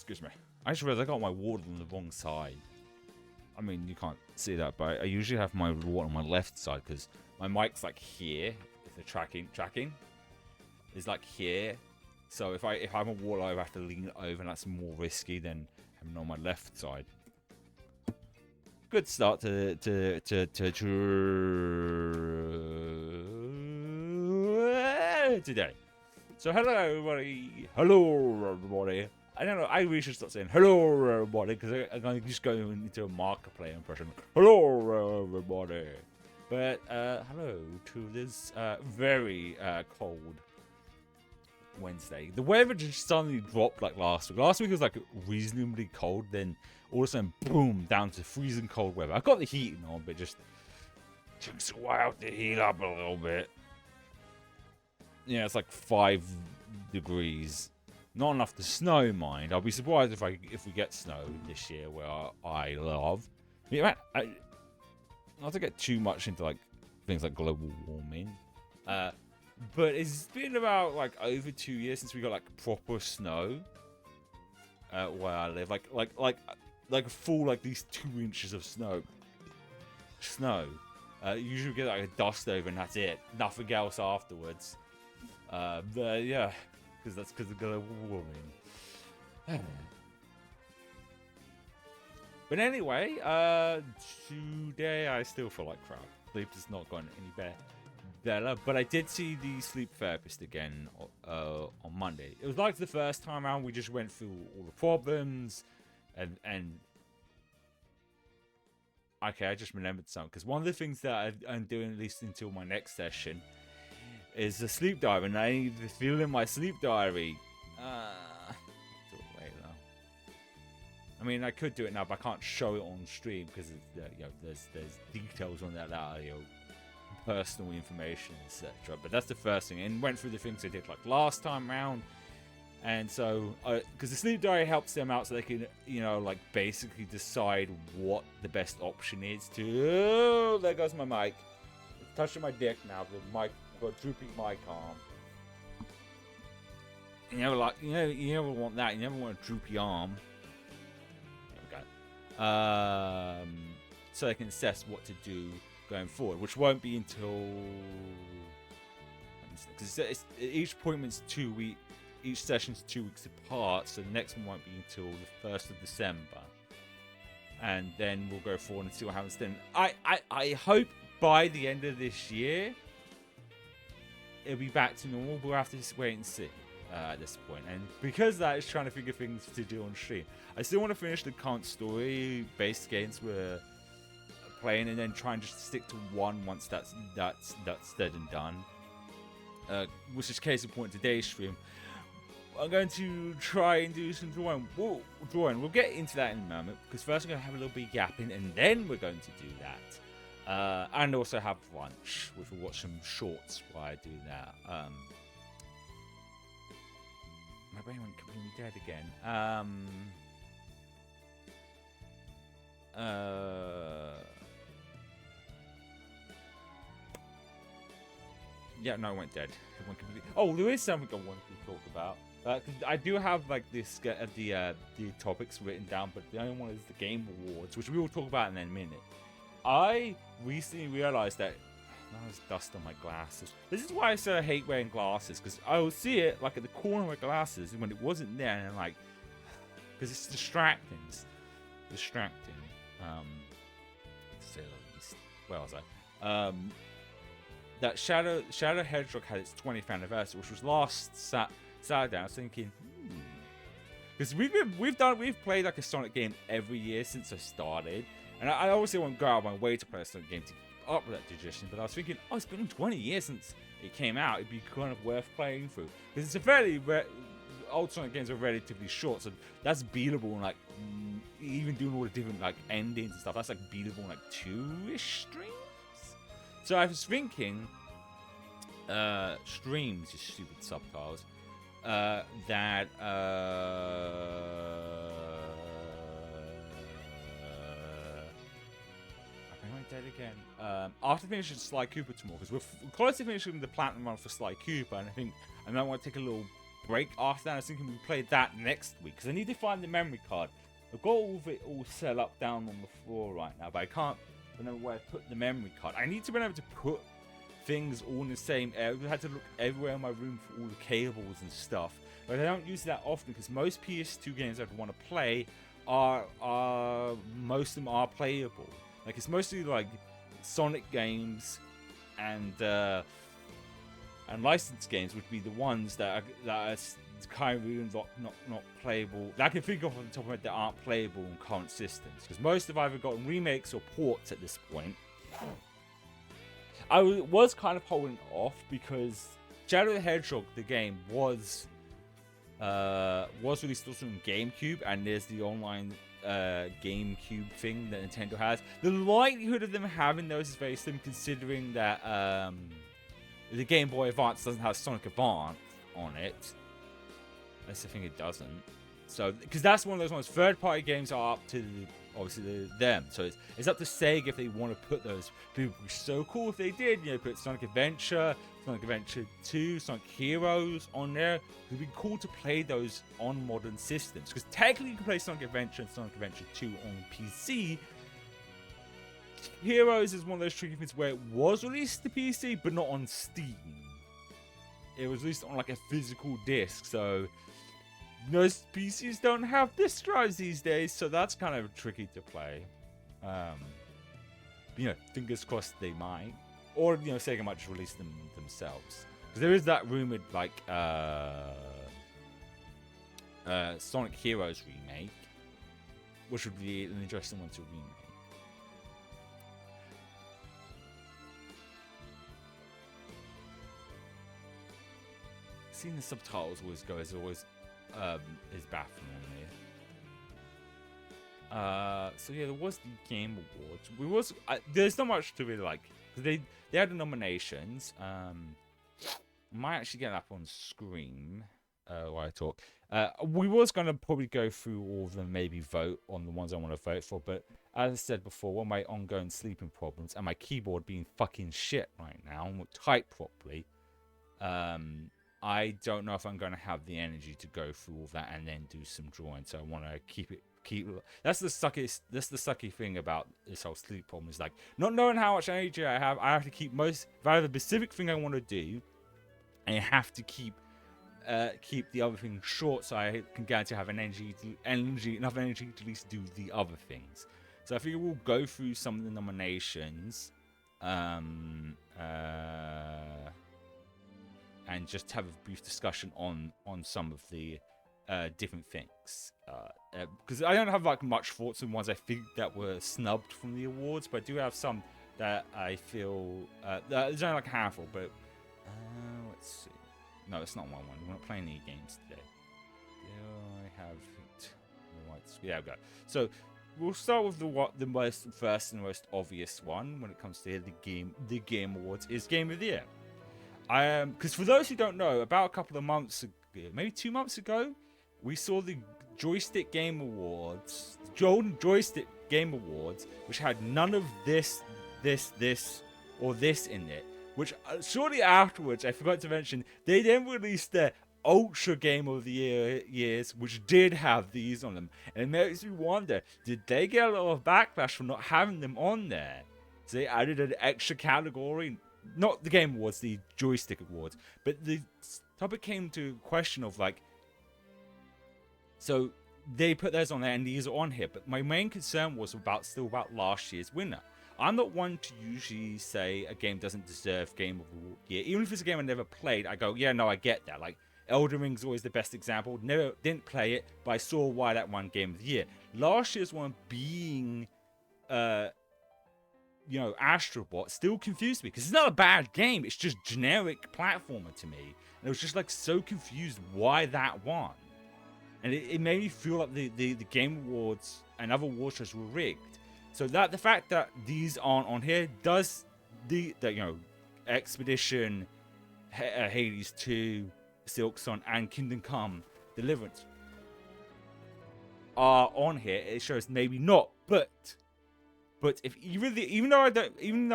Excuse me. I just realized I got my water on the wrong side. I mean, you can't see that, but I usually have my water on my left side because my mic's like here. If the tracking is like here. So if I'm a water, I have to lean over, and that's more risky than having on my left side. Good start to today. So hello everybody. Hello everybody. I don't know. I really should start saying hello everybody because I'm just going into a Markiplier impression. Hello everybody. But hello to this very cold Wednesday. The weather just suddenly dropped like last week. Last week was like reasonably cold, then all of a sudden, boom, down to freezing cold weather. I've got the heating on, but just takes a while to heat up a little bit. Yeah, it's like 5 degrees. Not enough to snow, mind. I'll be surprised if we get snow this year, where I love. Yeah, not to get too much into like things like global warming, but it's been about like over 2 years since we got like proper snow where I live. Like a full like these 2 inches of snow. Usually we get like a dust over and that's it. Nothing else afterwards. But yeah, because of global warming. But anyway, today I still feel like crap. Sleep has not gotten any better. But I did see the sleep therapist again on Monday. It was like the first time around. We just went through all the problems, and okay, I just remembered something. Because one of the things that I'm doing, at least until my next session, is a sleep diary, and I need to fill in my sleep diary. Do it later. I mean, I could do it now, but I can't show it on stream because there's details on that are personal information, etc. But that's the first thing, and went through the things I did like last time round. And so, because the sleep diary helps them out, so they can, like basically decide what the best option is to. Oh, there goes my mic. It's touching my dick now. The mic got a droopy mic arm. You never want that. You never want a droopy arm. Okay. So they can assess what to do going forward, which won't be until. Because each appointment's 2 weeks. Each session's 2 weeks apart, so the next one won't be until the 1st of December. And then we'll go forward and see what happens then. I hope by the end of this year, it'll be back to normal. We'll have to just wait and see at this point. And because that is trying to figure things to do on stream, I still want to finish the current story-based games we're playing, and then try and just stick to one once that's said and done. Which is case in point today's stream. I'm going to try and do some drawing. We'll get into that in a moment, because first I'm going to have a little bit of gap in, and then we're going to do that. And also have lunch, which we'll watch some shorts while I do that. My brain went completely dead again. Yeah, no, it went dead. It went completely... Oh, there is something I wanted to talk about. Cause I do have like this the topics written down, but the only one is the Game Awards, which we will talk about in a minute. I recently realized that there's dust on my glasses. This is why I said I hate wearing glasses, because I will see it like at the corner of my glasses when it wasn't there, and I'm like, because it's distracting. So, where was I? That Shadow Hedgehog had its 20th anniversary, which was last Saturday. I was thinking, because we've played like a Sonic game every year since I started, and I obviously won't go out of my way to play a Sonic game to keep up with that tradition. But I was thinking, it's been 20 years since it came out. It'd be kind of worth playing through, because it's a fairly old Sonic games are relatively short, so that's beatable. And like even doing all the different like endings and stuff, that's like beatable in like 2-ish streams. So I was thinking, streams, you stupid subtitles. That I went dead again. After finishing Sly Cooper tomorrow, because we're close to finishing the platinum run for Sly Cooper, and I think I might want to take a little break after that. I was thinking we play that next week because I need to find the memory card. I've got all of it all set up down on the floor right now, but I can't remember where I put the memory card. I need to be able to put things all in the same area. I had to look everywhere in my room for all the cables and stuff, but I don't use it that often because most PS2 games I'd want to play are most of them are playable. Like it's mostly like Sonic games and licensed games would be the ones that are kind of not playable. That I can think of on the top of my head that aren't playable on current systems. Because most have either gotten remakes or ports at this point. I was kind of holding off because Shadow the Hedgehog, the game, was released also on GameCube, and there's the online GameCube thing that Nintendo has. The likelihood of them having those is very slim, considering that the Game Boy Advance doesn't have Sonic Advance on it. That's the thing, it doesn't. So, because that's one of those ones, third-party games are up to obviously them. So it's up to Sega if they want to put those. It would be so cool if they did. You know, put Sonic Adventure, Sonic Adventure 2, Sonic Heroes on there. It would be cool to play those on modern systems. Because technically you can play Sonic Adventure and Sonic Adventure 2 on PC. Heroes is one of those tricky things where it was released to PC, but not on Steam. It was released on like a physical disc, so most PCs don't have disk drives these days, so that's kind of tricky to play. You know, fingers crossed they might, or you know, Sega might just release them themselves. Because there is that rumored like Sonic Heroes remake, which would be an interesting one to remake. Seeing the subtitles always go is always is baffling me. So yeah, there was the Game Awards. There's not much to really like. They had the nominations. Might actually get up on screen while I talk. We was gonna probably go through all of them, maybe vote on the ones I want to vote for. But as I said before, one of my ongoing sleeping problems and my keyboard being fucking shit right now and won't type properly. I don't know if I'm going to have the energy to go through all that and then do some drawing. So I want to keep. That's the sucky thing about this whole sleep problem is like not knowing how much energy I have. I have to keep if I have a specific thing I want to do, and I have to keep the other thing short so I can guarantee I have enough energy to at least do the other things. So I think we'll go through some of the nominations. And just have a brief discussion on some of the different things. Because I don't have like much thoughts on ones I think that were snubbed from the awards, but I do have some that I feel there's only like a handful. But let's see. No, it's not one. We're not playing any games today. Do I have it? Yeah, we go. So we'll start with the first and most obvious one when it comes to the Game Awards is Game of the Year. Because for those who don't know, about a couple of months ago, maybe 2 months ago, we saw the Joystick Game Awards, the Golden Joystick Game Awards, which had none of this, or this in it. Which shortly afterwards, I forgot to mention, they then released their Ultra Game of the Years, which did have these on them. And it makes me wonder, did they get a lot of backlash for not having them on there? So they added an extra category. Not the Game Awards, the Joystick Awards. But the topic came to question of like, so they put theirs on there and these are on here. But my main concern was still about last year's winner. I'm not one to usually say a game doesn't deserve Game of the Year. Even if it's a game I never played, I go, yeah, no, I get that. Like, Elden Ring's always the best example. Didn't play it, but I saw why that won Game of the Year. Last year's one being Astrobot still confused me because it's not a bad game. It's just generic platformer to me. And it was just like so confused why that won. And it made me feel like the Game Awards and other award shows were rigged. So that the fact that these aren't on here does Expedition, Hades 2, Silksong, and Kingdom Come Deliverance are on here. It shows maybe not, but But if even though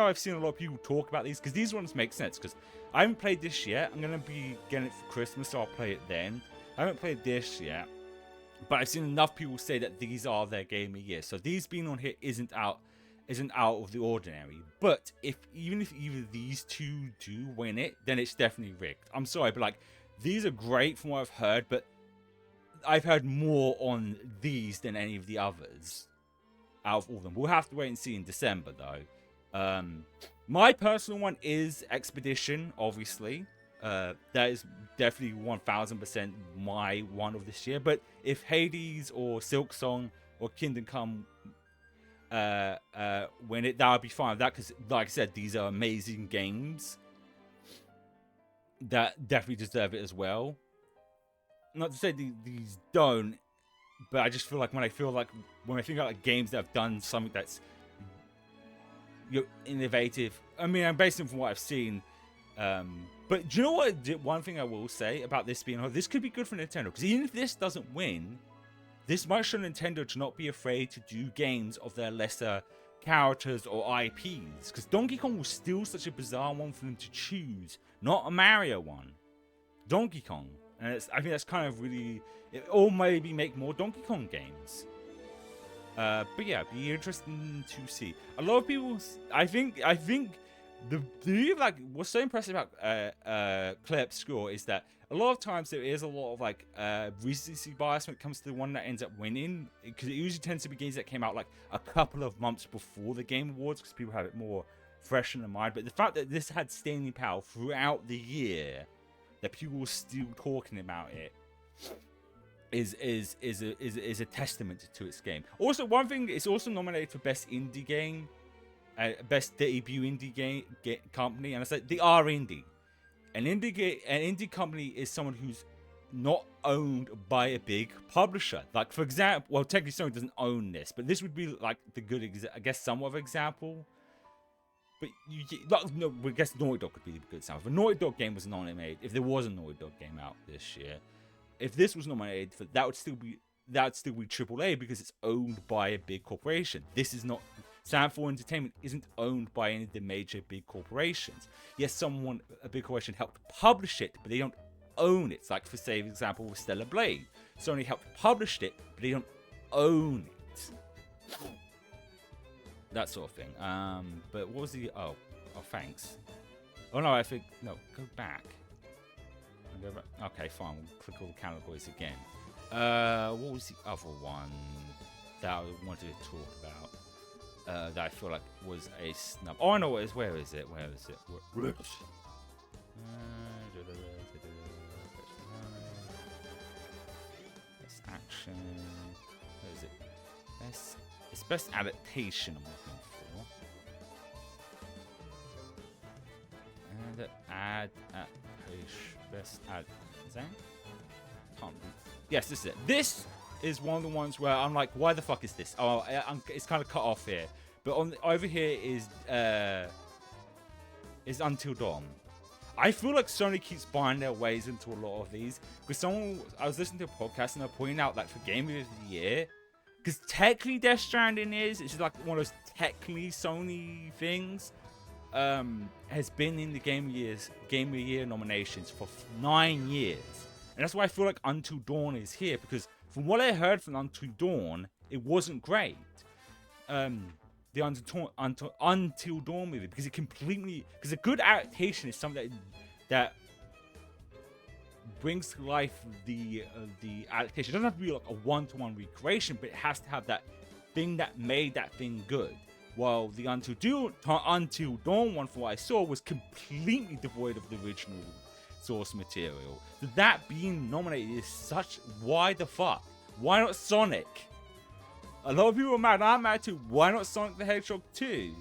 I've seen a lot of people talk about these, because these ones make sense, because I haven't played this yet. I'm gonna be getting it for Christmas, so I'll play it then. I haven't played this yet, but I've seen enough people say that these are their game of the year. So these being on here isn't out of the ordinary. But even if either these two do win it, then it's definitely rigged. I'm sorry, but like these are great from what I've heard, but I've heard more on these than any of the others out of all of them. We'll have to wait and see in December, though. My personal one is Expedition, obviously. That is definitely 1000% my one of this year. But if Hades or Silksong or Kingdom Come win it, that would be fine with that, because, like I said, these are amazing games that definitely deserve it as well. Not to say these don't, but I just feel like when I think about like games that have done something that's innovative. I mean, I'm basing it from what I've seen. But do you know what? One thing I will say about this being, this could be good for Nintendo, because even if this doesn't win, this might show Nintendo to not be afraid to do games of their lesser characters or IPs, because Donkey Kong was still such a bizarre one for them to choose, not a Mario one. Donkey Kong. And I think that's kind of really, or maybe make more Donkey Kong games. But yeah, be interesting to see. A lot of people, I think the like what's so impressive about Play Obscure is that a lot of times there is a lot of like recency bias when it comes to the one that ends up winning, because it usually tends to be games that came out like a couple of months before the Game Awards, because people have it more fresh in their mind. But the fact that this had staying power throughout the year, that people were still talking about it, is a testament to its game. Also, one thing, it's also nominated for best indie game, best debut indie game company, and I said they are indie. An indie company is someone who's not owned by a big publisher. Like, for example, well, technically Sony doesn't own this, but this would be like the good, I guess, somewhat of an example. But no, I guess Naughty Dog could be a good example. If a Naughty Dog game was nominated, if there was a Naughty Dog game out this year, if this was nominated for, that would still be AAA, because it's owned by a big corporation. This is not. Samford Entertainment isn't owned by any of the major big corporations. Yes, a big corporation helped publish it, but they don't own it. It's like, for say, for example, with Stellar Blade. Sony helped publish it, but they don't own it. That sort of thing. But what was the... Oh, thanks. Oh, no, No, go back. Okay, fine. We'll click all the categories again. What was the other one that I wanted to talk about? That I feel like was a snub. Oh, I know what it is. Where is it? Best action. Where is it? It's best adaptation I'm looking for. And best ad. Is that? Can't be. Yes, this is it. This is one of the ones where I'm like, why the fuck is this? Oh, it's kind of cut off here. But over here is Until Dawn. I feel like Sony keeps buying their ways into a lot of these. Because I was listening to a podcast and they're pointing out, like, for Game of the Year, because technically Death Stranding it's just like one of those technically Sony things, has been in the Game of the Year nominations for 9 years. And that's why I feel like Until Dawn is here, because from what I heard from Until Dawn, it wasn't great. The Until Dawn movie, because because a good adaptation is something that brings to life the adaptation. It doesn't have to be like a one-to-one recreation, but it has to have that thing that made that thing good. While the Until Dawn one, from what I saw, was completely devoid of the original source material. So that being nominated is such, why the fuck? Why not Sonic? A lot of people are mad. I'm mad too. Why not Sonic the Hedgehog 3?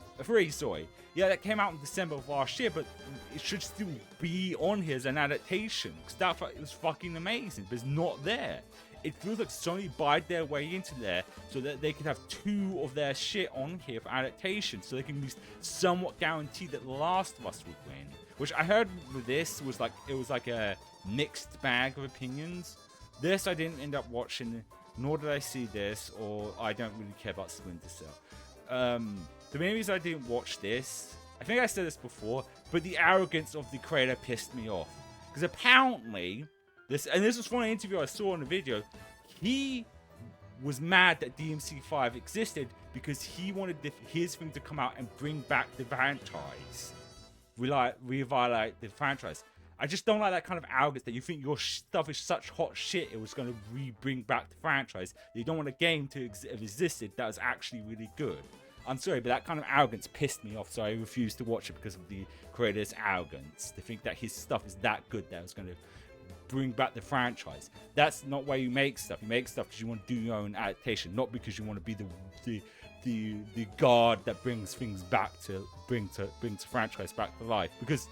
Sorry. Yeah, that came out in December of last year, but it should still be on here as an adaptation, because that was fucking amazing, but it's not there. It feels like Sony buyed their way into there so that they could have 2 of their shit on here for adaptation, so they can at least somewhat guarantee that The Last of Us would win. Which I heard with this was like, it was like a mixed bag of opinions. This I didn't end up watching, nor did I see this, or I don't really care about Splinter Cell. the main reason I didn't watch this, I think I said this before, but the arrogance of the creator pissed me off. Because apparently, this was from an interview I saw in the video, he was mad that DMC5 existed because he wanted his thing to come out and bring back the franchise. Revitalize the franchise. I just don't like that kind of arrogance that you think your stuff is such hot shit it was going to bring back the franchise. You don't want a game to have existed that was actually really good. I'm sorry, but that kind of arrogance pissed me off, so I refused to watch it because of the creator's arrogance. To think that his stuff is that good that it was going to bring back the franchise. That's not why you make stuff. You make stuff because you want to do your own adaptation, not because you want to be the god that brings things back to brings the franchise back to life. Because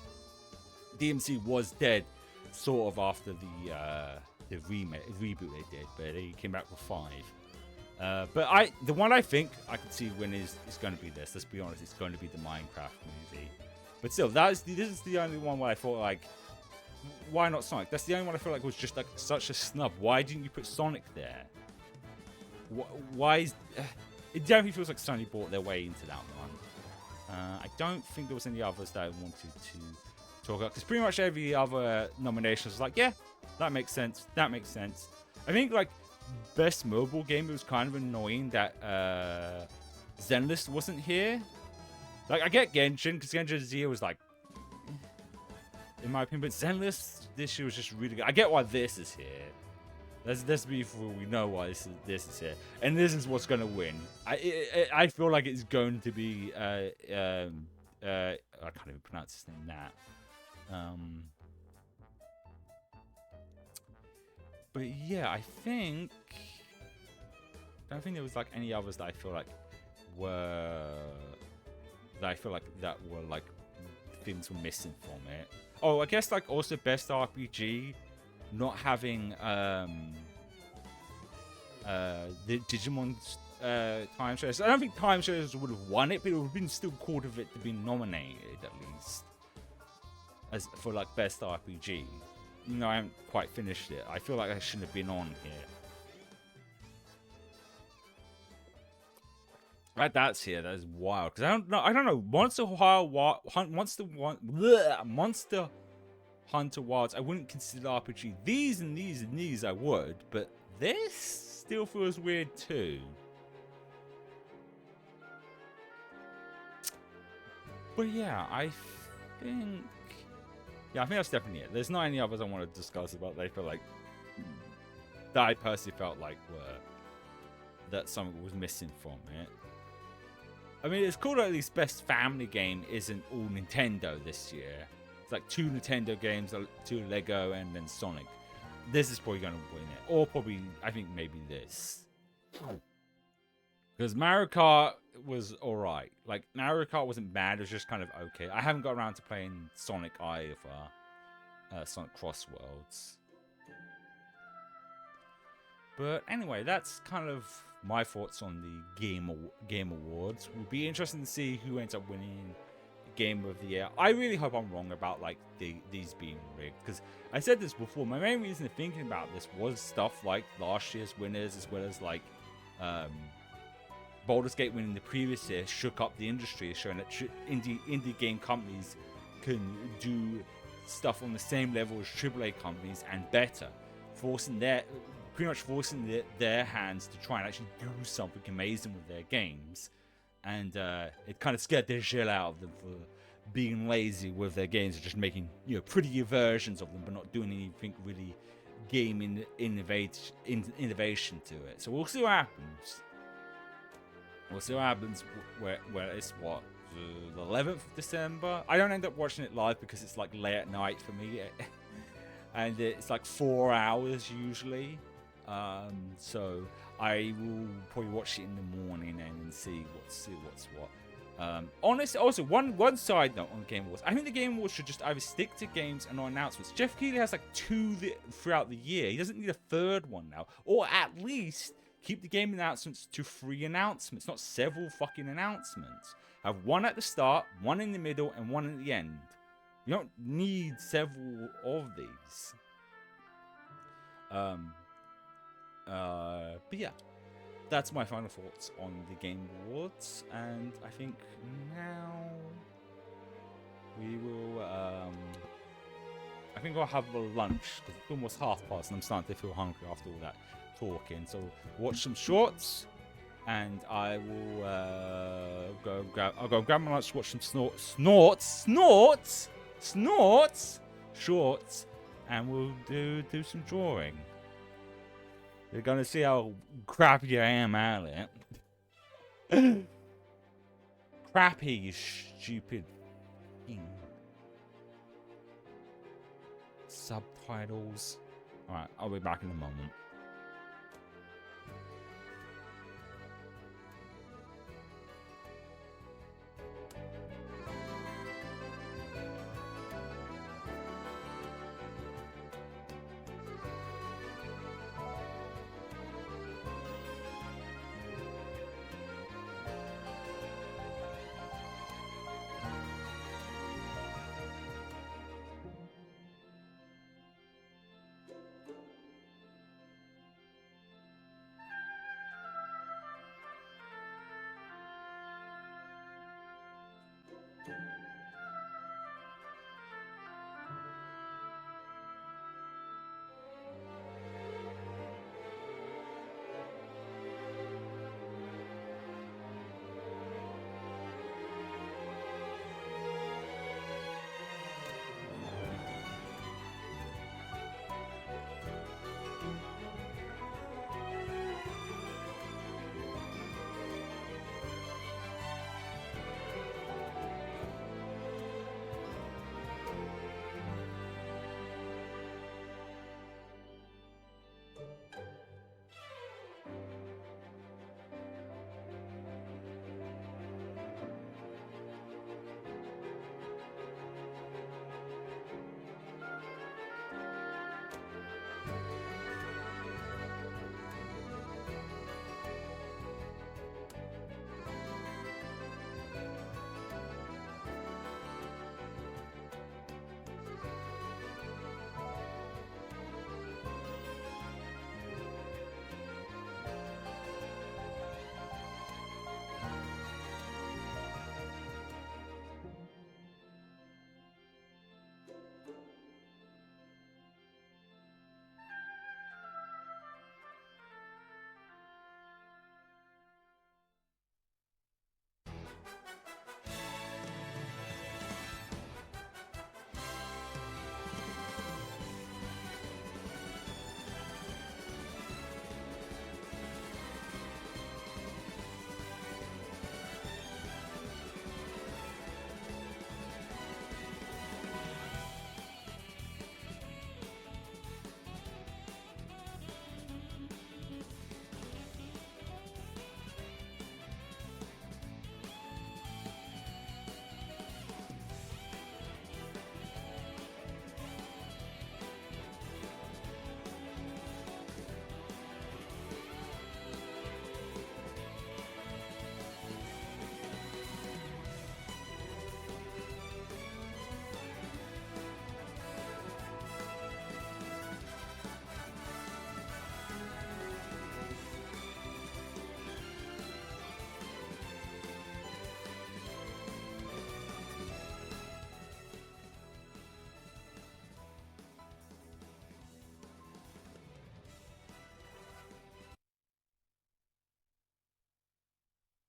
DMC was dead sort of after the reboot they did, but they came back with 5. But the one I think I could see win is going to be this. Let's be honest, it's going to be the Minecraft movie. But still, this is the only one where I thought like, why not Sonic? That's the only one I feel like was just like such a snub. Why didn't you put Sonic there? Why is it definitely feels like Sony bought their way into that one. I don't think there was any others that I wanted to talk about because pretty much every other nomination was like, yeah, that makes sense. That makes sense. I think like best mobile game, it was kind of annoying that Zenless wasn't here. Like I get Genshin because Genshin Zero was like, in my opinion, but Zenless this year was just really good. I get why this is here. Let's be before we know why this is here, and this is what's gonna win. I feel like it's going to be I can't even pronounce his name. But yeah, I don't think there was like any others that I feel like that were like things were missing from it. Oh, I guess like also best RPG, not having the Digimon Time Shares. I don't think Time Shares would have won it, but it would have been still cool of it to be nominated at least as for like best RPG. You know, I haven't quite finished it. I feel like I shouldn't have been on here. Right, that's here. That is wild. Because I don't know. Monster Hunter Wilds, I wouldn't consider RPG. These and these and these I would, but this still feels weird too. But yeah, I think that's definitely it. There's not any others I want to discuss about. They feel like that I personally felt like that something was missing from it. I mean, it's cool that at least Best Family Game isn't all Nintendo this year. It's like 2 Nintendo games, 2 Lego, and then Sonic. This is probably going to win it. Or probably, I think maybe this. Because Mario Kart was alright. Like, Mario Kart wasn't bad, it was just kind of okay. I haven't got around to playing Sonic either. Sonic Cross Worlds. But anyway, that's kind of my thoughts on the Game Awards. It would be interesting to see who ends up winning Game of the Year. I really hope I'm wrong about like these being rigged, because I said this before. My main reason for thinking about this was stuff like last year's winners, as well as like Baldur's Gate winning the previous year shook up the industry, showing that indie game companies can do stuff on the same level as AAA companies and better, pretty much forcing their hands to try and actually do something amazing with their games. And it kind of scared the shit out of them for being lazy with their games and just making prettier versions of them, but not doing anything really game innovation to it. So we'll see what happens. We'll see what happens where it's the 11th of December. I don't end up watching it live because it's like late at night for me, and it's like 4 hours usually. So I will probably watch it in the morning and see what's what. Honestly, also one side note on Game Awards. I think the Game Awards should just either stick to games and not announcements. Jeff Keighley has like 2 throughout the year. He doesn't need a 3rd one now, or at least keep the game announcements to 3 announcements, not several fucking announcements. Have 1 at the start, 1 in the middle, and 1 at the end. You don't need several of these. But yeah, that's my final thoughts on the Game Awards, and I think now we will. I think I'll have a lunch because it's almost 1:30, and I'm starting to feel hungry after all that talking. So watch some shorts, and I will I'll go grab my lunch, watch some shorts, and we'll do some drawing. You're gonna see how crappy I am at it. Crappy, you stupid thing. Subtitles. Alright, I'll be back in a moment.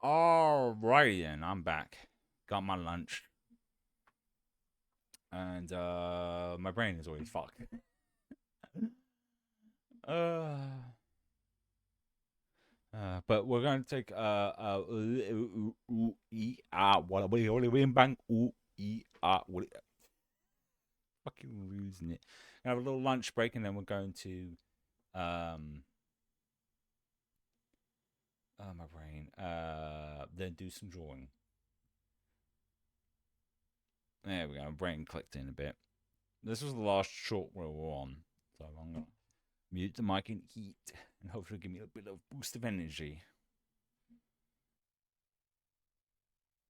Alrighty then, I'm back. Got my lunch. And my brain is already fucked. But we're gonna take fucking losing it. Gonna have a little lunch break, and then we're going to my brain. Then do some drawing. There we go. My brain clicked in a bit. This was the last short we were on, so I'm gonna mute the mic and eat, and hopefully give me a bit of boost of energy.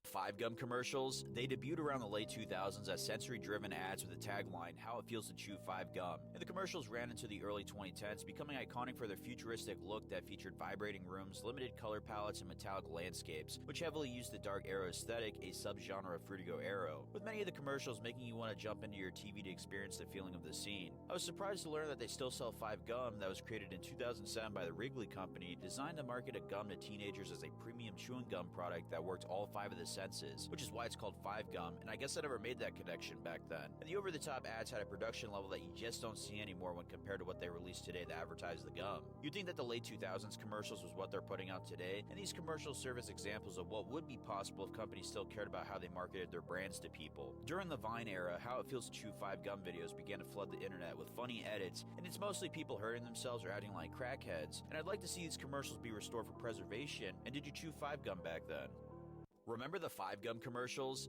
Five Gum commercials, they debuted around the late 2000s as sensory-driven ads with a tagline, "How it feels to chew 5 gum." And the commercials ran into the early 2010s, becoming iconic for their futuristic look that featured vibrating rooms, limited color palettes, and metallic landscapes, which heavily used the dark arrow aesthetic, a subgenre of Fruitigo Arrow, with many of the commercials making you want to jump into your TV to experience the feeling of the scene. I was surprised to learn that they still sell 5 Gum that was created in 2007 by the Wrigley Company, designed to market a gum to teenagers as a premium chewing gum product that worked all 5 of the senses, which is why it's called 5 Gum, and I guess I never made that connection back then. And the over-the-top ads had a production level that you just don't see anymore when compared to what they released today to advertise the gum. You'd think that the late 2000s commercials was what they're putting out today, and these commercials serve as examples of what would be possible if companies still cared about how they marketed their brands to people. During the Vine era, How It Feels to Chew 5 Gum videos began to flood the internet with funny edits, and it's mostly people hurting themselves or acting like crackheads, and I'd like to see these commercials be restored for preservation. And did you chew 5 Gum back then? Remember the 5 Gum commercials?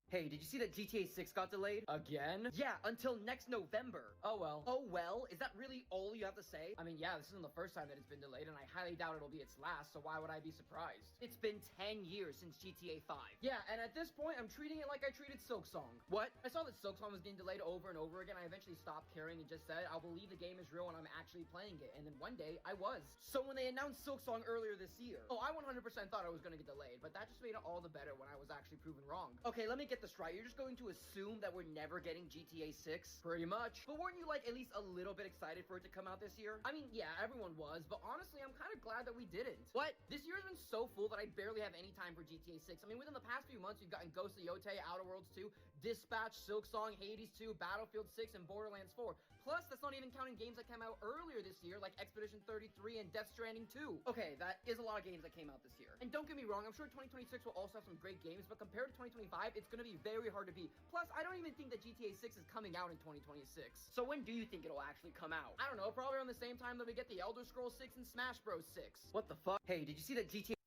Hey, did you see that GTA 6 got delayed? Again? Yeah, until next November. Oh well. Oh well? Is that really all you have to say? I mean, yeah, this isn't the first time that it's been delayed, and I highly doubt it'll be its last, so why would I be surprised? It's been 10 years since GTA 5. Yeah, and at this point, I'm treating it like I treated Silksong. What? I saw that Silksong was getting delayed over and over again. I eventually stopped caring and just said, I'll believe the game is real when I'm actually playing it, and then one day, I was. So when they announced Silksong earlier this year, I 100% thought it was gonna get delayed, but that just made it all the better when I was actually proven wrong. Okay, let me get this right. You're just going to assume that we're never getting GTA 6? Pretty much. But weren't you like at least a little bit excited for it to come out this year? I mean, yeah, everyone was, but honestly, I'm kind of glad that we didn't. What? This year has been so full that I barely have any time for GTA 6. I mean, within the past few months, we've gotten Ghost of Yotei, Outer Worlds 2, Dispatch, Silksong, Hades 2, Battlefield 6, and Borderlands 4. Plus, that's not even counting games that came out earlier this year, like Expedition 33 and Death Stranding 2. Okay, that is a lot of games that came out this year. And don't get me wrong, I'm sure 2026 will also have some great games, but compared to 2025, it's gonna be very hard to beat. Plus, I don't even think that GTA 6 is coming out in 2026. So when do you think it'll actually come out? I don't know, probably around the same time that we get the Elder Scrolls 6 and Smash Bros 6. What the fuck? Hey, did you see that GTA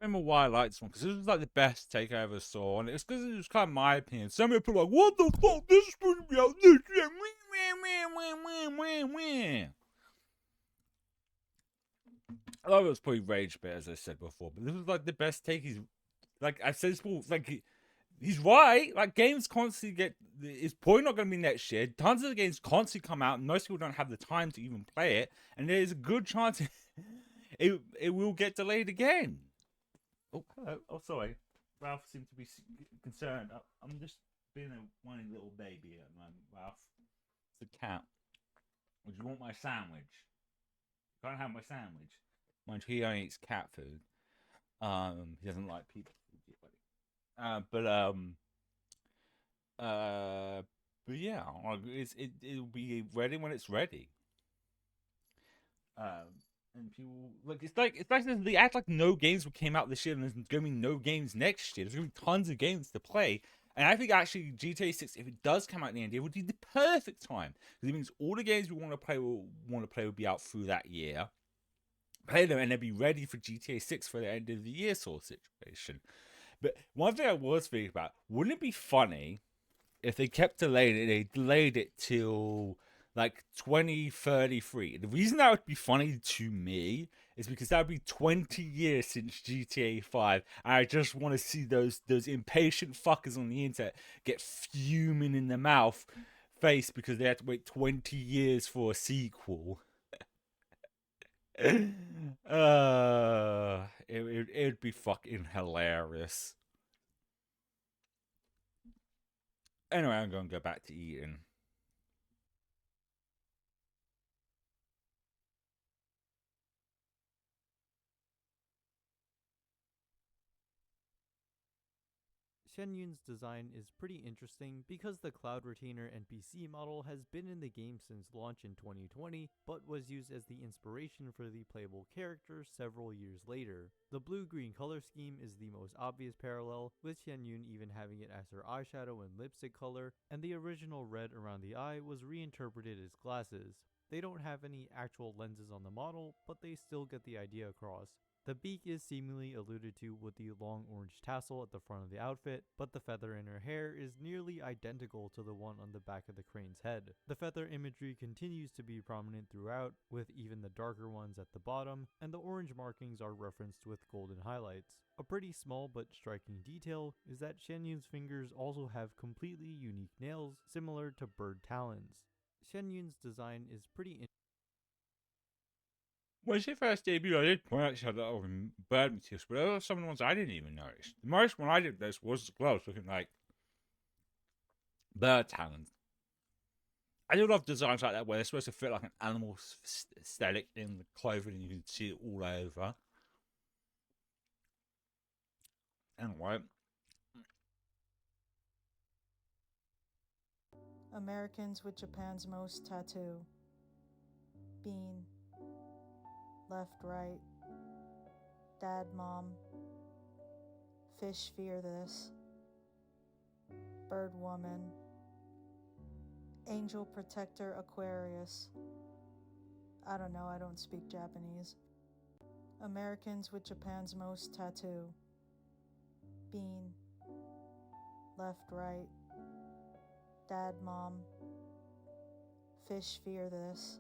I remember why I liked this one, because this was like the best take I ever saw, and it's because it was kind of my opinion. Some people are like, what the fuck, this is supposed to be out this year. I love it was probably rage bit, as I said before, but this was like the best take. He's like, I've said this before, like he's right. Like, games constantly get, it's probably not going to be next year. Tons of the games constantly come out, and most people don't have the time to even play it, and there's a good chance it will get delayed again. Oh, hello. Oh, sorry. Ralph seemed to be concerned. I'm just being a whiny little baby at the moment, Ralph. It's a cat. Would you want my sandwich? You can't have my sandwich. Mind you, he only eats cat food. He doesn't like people food, but yeah, it'll be ready when it's ready. And people it's like they act like no games came out this year, and there's gonna be no games next year. There's gonna be tons of games to play, and I think actually GTA 6, if it does come out in the end of the year, would be the perfect time, because it means all the games we want to play will be out through that year. Play them and then be ready for GTA 6 for the end of the year sort of situation. But one thing I was thinking about, wouldn't it be funny if they kept delaying it? They delayed it till like 2033. The reason that would be funny to me is because that would be 20 years since GTA 5, and I just want to see those impatient fuckers on the internet get fuming in the mouth face because they had to wait 20 years for a sequel. It'd be fucking hilarious. Anyway, I'm gonna go back to eating. Shenyun's design is pretty interesting because the Cloud Retainer NPC model has been in the game since launch in 2020, but was used as the inspiration for the playable character several years later. The blue-green color scheme is the most obvious parallel, with Shenyun even having it as her eyeshadow and lipstick color, and the original red around the eye was reinterpreted as glasses. They don't have any actual lenses on the model, but they still get the idea across. The beak is seemingly alluded to with the long orange tassel at the front of the outfit, but the feather in her hair is nearly identical to the one on the back of the crane's head. The feather imagery continues to be prominent throughout, with even the darker ones at the bottom, and the orange markings are referenced with golden highlights. A pretty small but striking detail is that Shen Yun's fingers also have completely unique nails, similar to bird talons. Shen Yun's design is pretty When she first debuted, I did point out she had a lot of bird motifs, but there were some of the ones I didn't even notice. The most one I did notice was the gloves looking like bird talons. I do love designs like that where they're supposed to fit like an animal aesthetic in the clothing and you can see it all over. Anyway. Americans with Japan's most tattoo. Bean. Left, right. Dad, mom. Fish fear this. Bird woman. Angel protector Aquarius. I don't know, I don't speak Japanese. Americans with Japan's most tattoo. Bean. Left, right. Dad, mom. Fish fear this.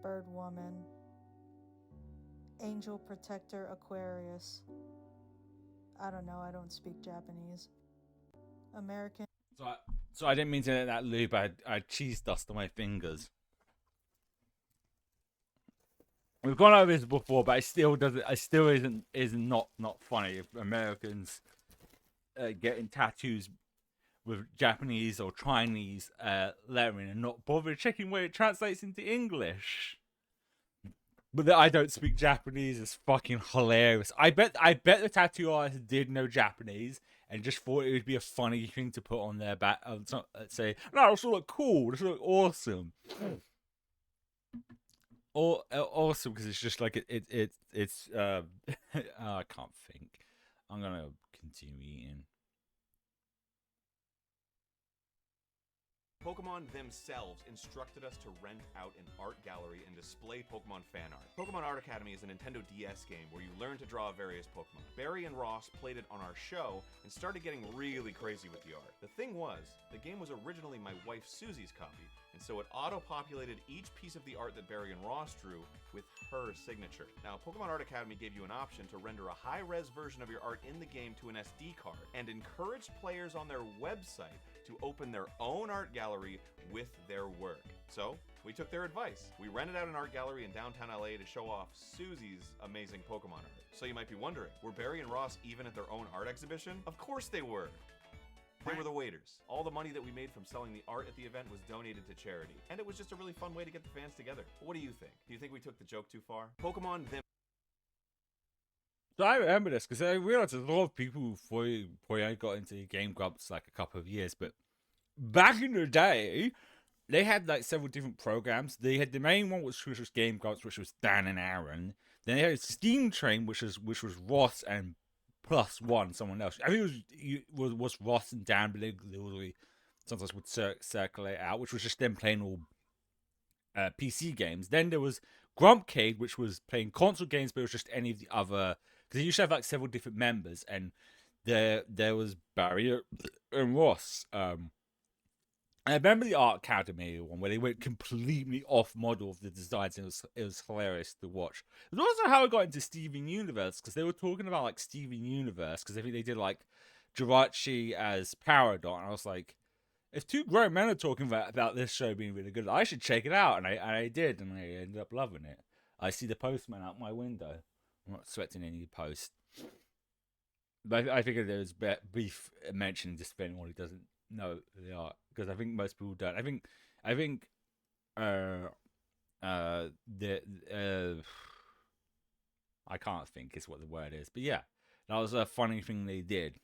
Bird woman. Angel protector Aquarius. I don't know, I don't speak Japanese. American. So I didn't mean to let that loop. I had cheese dust on my fingers. We've gone over this before, but it still doesn't. It still isn't not funny if Americans getting tattoos with Japanese or Chinese lettering and not bother checking where it translates into English. But that I don't speak Japanese is fucking hilarious. I bet the tattoo artist did know Japanese and just thought it would be a funny thing to put on their back. Say, no, this will look cool. This will look awesome. Or awesome because it's just like it's I can't think. I'm gonna continue eating. Pokemon themselves instructed us to rent out an art gallery and display Pokemon fan art. Pokemon Art Academy is a Nintendo DS game where you learn to draw various Pokemon. Barry and Ross played it on our show and started getting really crazy with the art. The thing was, the game was originally my wife Susie's copy, and so it auto-populated each piece of the art that Barry and Ross drew with her signature. Now, Pokemon Art Academy gave you an option to render a high-res version of your art in the game to an SD card, and encouraged players on their website to open their own art gallery with their work. So, we took their advice. We rented out an art gallery in downtown LA to show off Susie's amazing Pokemon art. So you might be wondering, were Barry and Ross even at their own art exhibition? Of course they were! They were the waiters. All the money that we made from selling the art at the event was donated to charity. And it was just a really fun way to get the fans together. What do you think? Do you think we took the joke too far? Pokemon them. So I remember this because I realized there's a lot of people before I got into Game Grumps like a couple of years, but back in the day, they had like several different programs. They had the main one, which was Game Grumps, which was Dan and Aaron. Then they had Steam Train, which was Ross and plus one, someone else. I think it was Ross and Dan, but they sometimes would circulate out, which was just them playing all PC games. Then there was Grumpcade, which was playing console games, but it was just any of the other, because they used to have like several different members, and there was Barry and Ross. I remember the Art Academy one where they went completely off model of the designs, and it was hilarious to watch. It was also how I got into Steven Universe, because they were talking about like Steven Universe, because I think they did like Jirachi as Paradon, and I was like, if two grown men are talking about this show being really good, I should check it out, and I did, and I ended up loving it. I see the postman out my window. I'm not expecting any post, but I figured there was brief mention just for anyone who doesn't know the art, because I think most people don't. I think I can't think is what the word is, but yeah, that was a funny thing they did.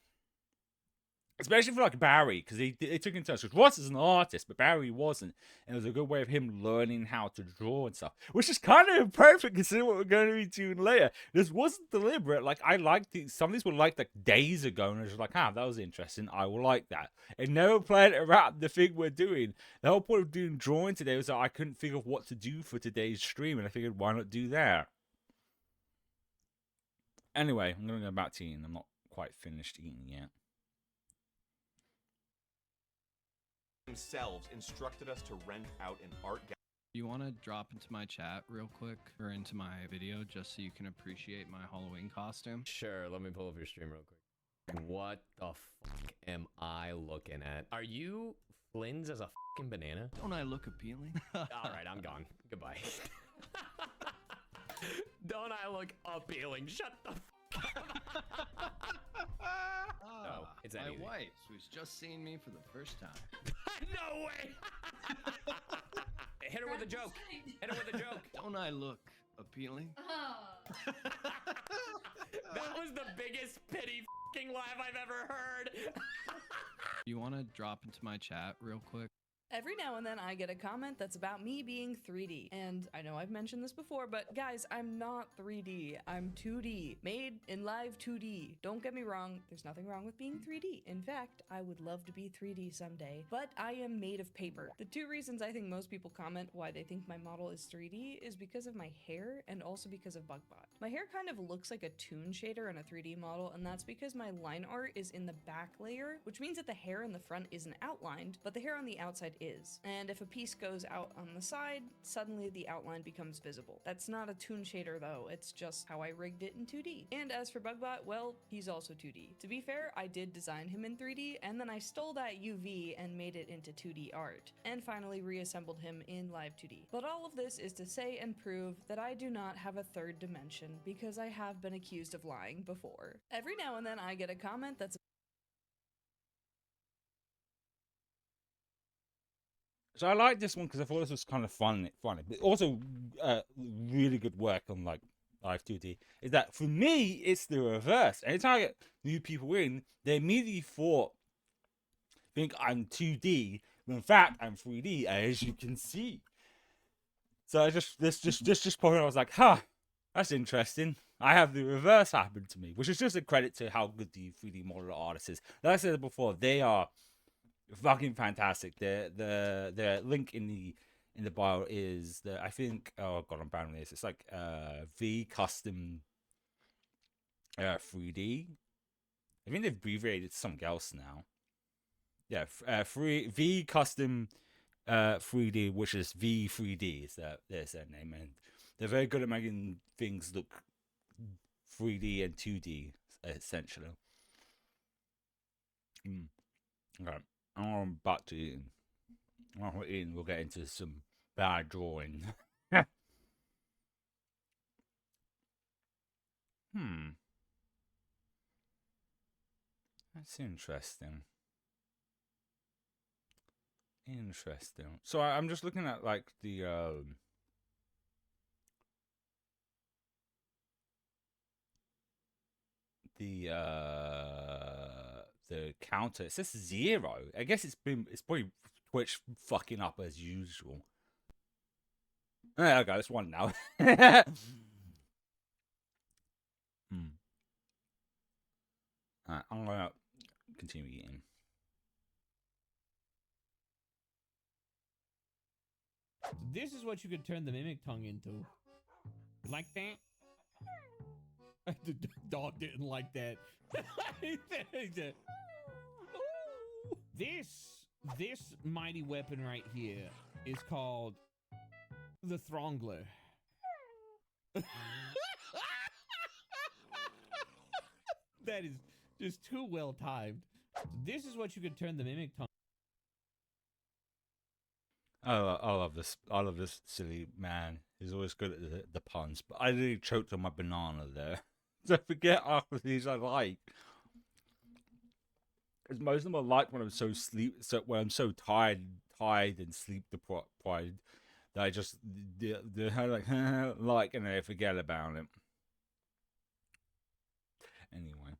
Especially for like Barry, because he took into account Ross is an artist, but Barry wasn't, and it was a good way of him learning how to draw and stuff, which is kind of perfect considering what we're going to be doing later. This wasn't deliberate. Like I liked some of these were like days ago, and I was just like, that was interesting. I will like that. It never played around the thing we're doing. The whole point of doing drawing today was that I couldn't figure out what to do for today's stream, and I figured why not do that. Anyway, I'm gonna go back to eating. I'm not quite finished eating yet. Themselves instructed us to rent out an art gallery. You want to drop into my chat real quick or into my video just so you can appreciate my Halloween costume? Sure, let me pull up your stream real quick. What the fuck am I looking at? Are you Flynn's as a fucking banana? Don't I look appealing? Alright, I'm gone. Goodbye. Don't I look appealing? Shut the fuck up. No, it's that my easy. wife, who's just seen me for the first time. No way! Hit her with a joke. Hit her with a joke. Don't I look appealing? That was the biggest pity fucking laugh I've ever heard. You want to drop into my chat real quick? Every now and then I get a comment that's about me being 3D. And I know I've mentioned this before, but guys, I'm not 3D. I'm 2D. Made in live 2D. Don't get me wrong, there's nothing wrong with being 3D. In fact, I would love to be 3D someday. But I am made of paper. The two reasons I think most people comment why they think my model is 3D is because of my hair and also because of BugBot. My hair kind of looks like a toon shader in a 3D model, and that's because my line art is in the back layer, which means that the hair in the front isn't outlined, but the hair on the outside is. And if a piece goes out on the side, suddenly the outline becomes visible. That's not a toon shader though, it's just how I rigged it in 2D. And as for BugBot, well, he's also 2D. To be fair, I did design him in 3D, and then I stole that UV and made it into 2D art, and finally reassembled him in live 2D. But all of this is to say and prove that I do not have a third dimension, because I have been accused of lying before. Every now and then I get a comment that's So I like this one because I thought this was kind of funny, but also really good work on like Live 2D. Is that for me it's the reverse. Anytime I get new people in, they immediately think I'm 2D, when in fact I'm 3D, as you can see. So I just point, I was like, that's interesting. I have the reverse happen to me, which is just a credit to how good the 3D model artist is. Like I said before, they are fucking fantastic. The link in the bio is I think, oh god, I'm bad on this. It's like V custom 3D. I think they've abbreviated to something else now. Yeah, V custom 3D, which is V3D is their name, and they're very good at making things look 3D and 2D essentially. Okay. I'm back to eating. While we're eating, we'll get into some bad drawing. That's interesting. So I'm just looking at like the counter. It says 0. I guess it's probably Twitch fucking up as usual. There we go, it's 1 now. Alright, I'm gonna continue eating. This is what you could turn the mimic tongue into. Like that? The dog didn't like that. This mighty weapon right here is called the Throngler. That is just too well timed. This is what you could turn the mimic tongue. I love this. I love this silly man. He's always good at the puns. But I really choked on my banana there. So I forget half of these I like. Because most of them I like when I'm when I'm so tired and sleep deprived that I just like and I forget about it. Anyway.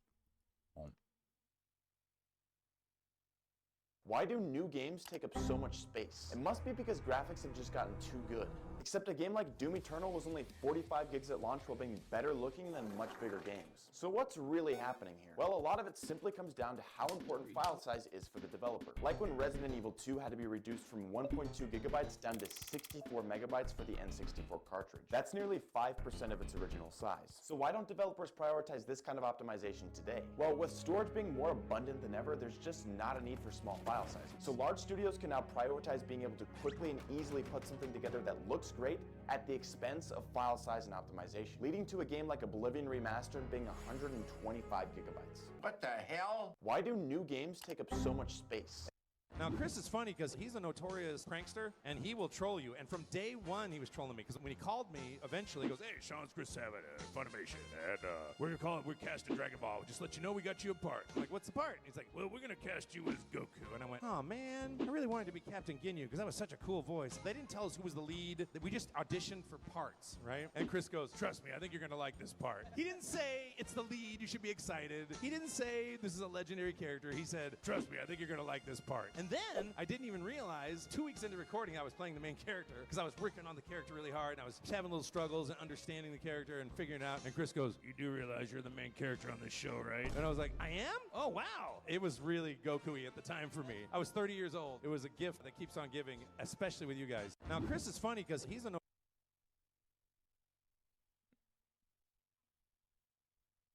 Why do new games take up so much space? It must be because graphics have just gotten too good. Except a game like Doom Eternal was only 45 gigs at launch while being better looking than much bigger games. So what's really happening here? Well, a lot of it simply comes down to how important file size is for the developer. Like when Resident Evil 2 had to be reduced from 1.2 gigabytes down to 64 megabytes for the N64 cartridge. That's nearly 5% of its original size. So why don't developers prioritize this kind of optimization today? Well, with storage being more abundant than ever, there's just not a need for small file sizes. So large studios can now prioritize being able to quickly and easily put something together that looks great at the expense of file size and optimization, leading to a game like Oblivion Remastered being 125 gigabytes. What the hell? Why do new games take up so much space? Now, Chris is funny because he's a notorious prankster, and he will troll you. And from day one, he was trolling me because when he called me, eventually he goes, "Hey, Sean's Chris Sabat, Funimation, and we're casting Dragon Ball. Just let you know we got you a part." I'm like, "What's the part?" He's like, "Well, we're gonna cast you as Goku." And I went, "Oh man, I really wanted to be Captain Ginyu because that was such a cool voice. They didn't tell us who was the lead. We just auditioned for parts, right?" And Chris goes, "Trust me, I think you're gonna like this part." He didn't say it's the lead. You should be excited. He didn't say this is a legendary character. He said, "Trust me, I think you're gonna like this part." And then I didn't even realize 2 weeks into recording I was playing the main character because I was working on the character really hard and I was just having little struggles and understanding the character and figuring it out. And Chris goes, "You do realize you're the main character on this show, right?" And I was like, "I am? Oh, wow." It was really Goku-y at the time for me. I was 30 years old. It was a gift that keeps on giving, especially with you guys. Now, Chris is funny because he's a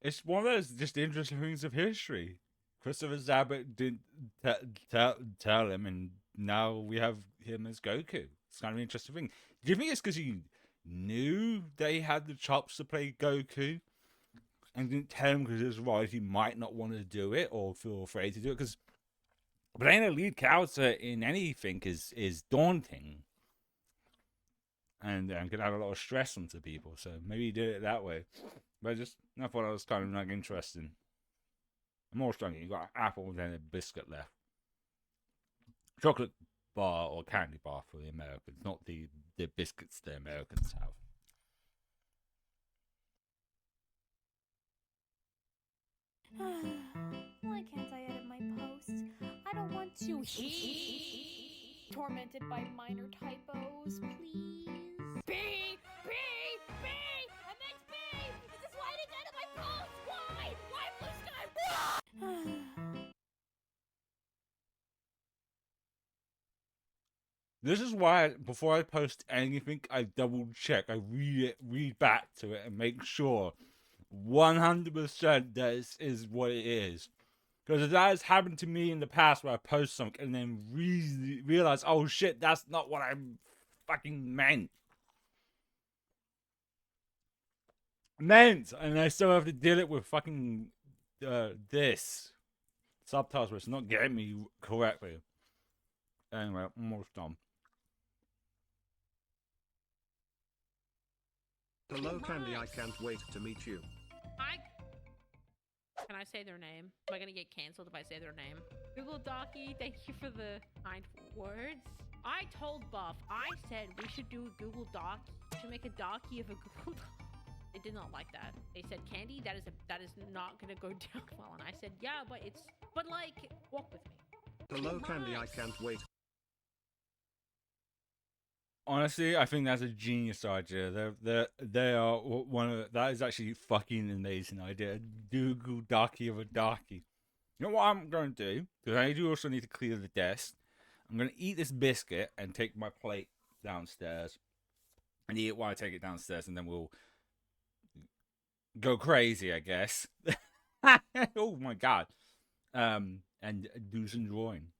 It's one of those just interesting things of history. Christopher Sabat didn't tell him, and now we have him as Goku. It's kind of an interesting thing. Do you think it's because he knew they had the chops to play Goku and didn't tell him because otherwise he might not want to do it or feel afraid to do it? Because playing a lead character in anything is daunting and can add a lot of stress onto people. So maybe he did it that way. But I thought that was kind of like interesting. More strong, you got an apple and a biscuit left. Chocolate bar or candy bar for the Americans, not the biscuits the Americans have. Why can't I edit my posts? I don't want to tormented by minor typos, please. B! MXB! This is why I didn't edit my posts! Why? Why Blue Sky? Why? This is why before I post anything, I double check. I read back to it, and make sure 100% that is what it is. Because that has happened to me in the past where I post something and then realize, oh shit, that's not what I fucking meant. And I still have to deal it with fucking this subtitles, which is not getting me correctly. Anyway, I'm almost done. Hello, Candy. I can't wait to meet you. Hi. Can I say their name? Am I gonna get canceled if I say their name? Google Docky, thank you for the kind words. I told Buff, I said we should do a Google Doc. We should make a Docky of a Google Doc. They did not like that. They said, Candy, that is not gonna go down well. And I said, yeah, but like, walk with me. Hello, Candy. I can't wait. Honestly, I think that's a genius idea. They are one of that is actually fucking amazing idea. Google Darky of a Darky. You know what I'm going to do? Because I do also need to clear the desk. I'm going to eat this biscuit and take my plate downstairs and eat it while I take it downstairs, and then we'll go crazy, I guess. Oh my god! And do some drawing.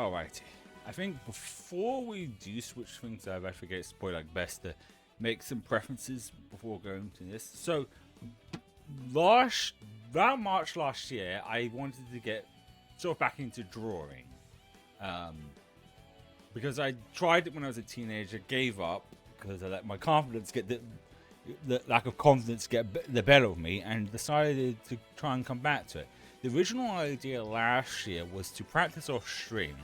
Alrighty. I think before we do switch things over, I forget it's probably like best to make some preferences before going to this. So, around March last year, I wanted to get sort of back into drawing. Because I tried it when I was a teenager, gave up because I let my confidence get the lack of confidence get the better of me, and decided to try and come back to it. The original idea last year was to practice off stream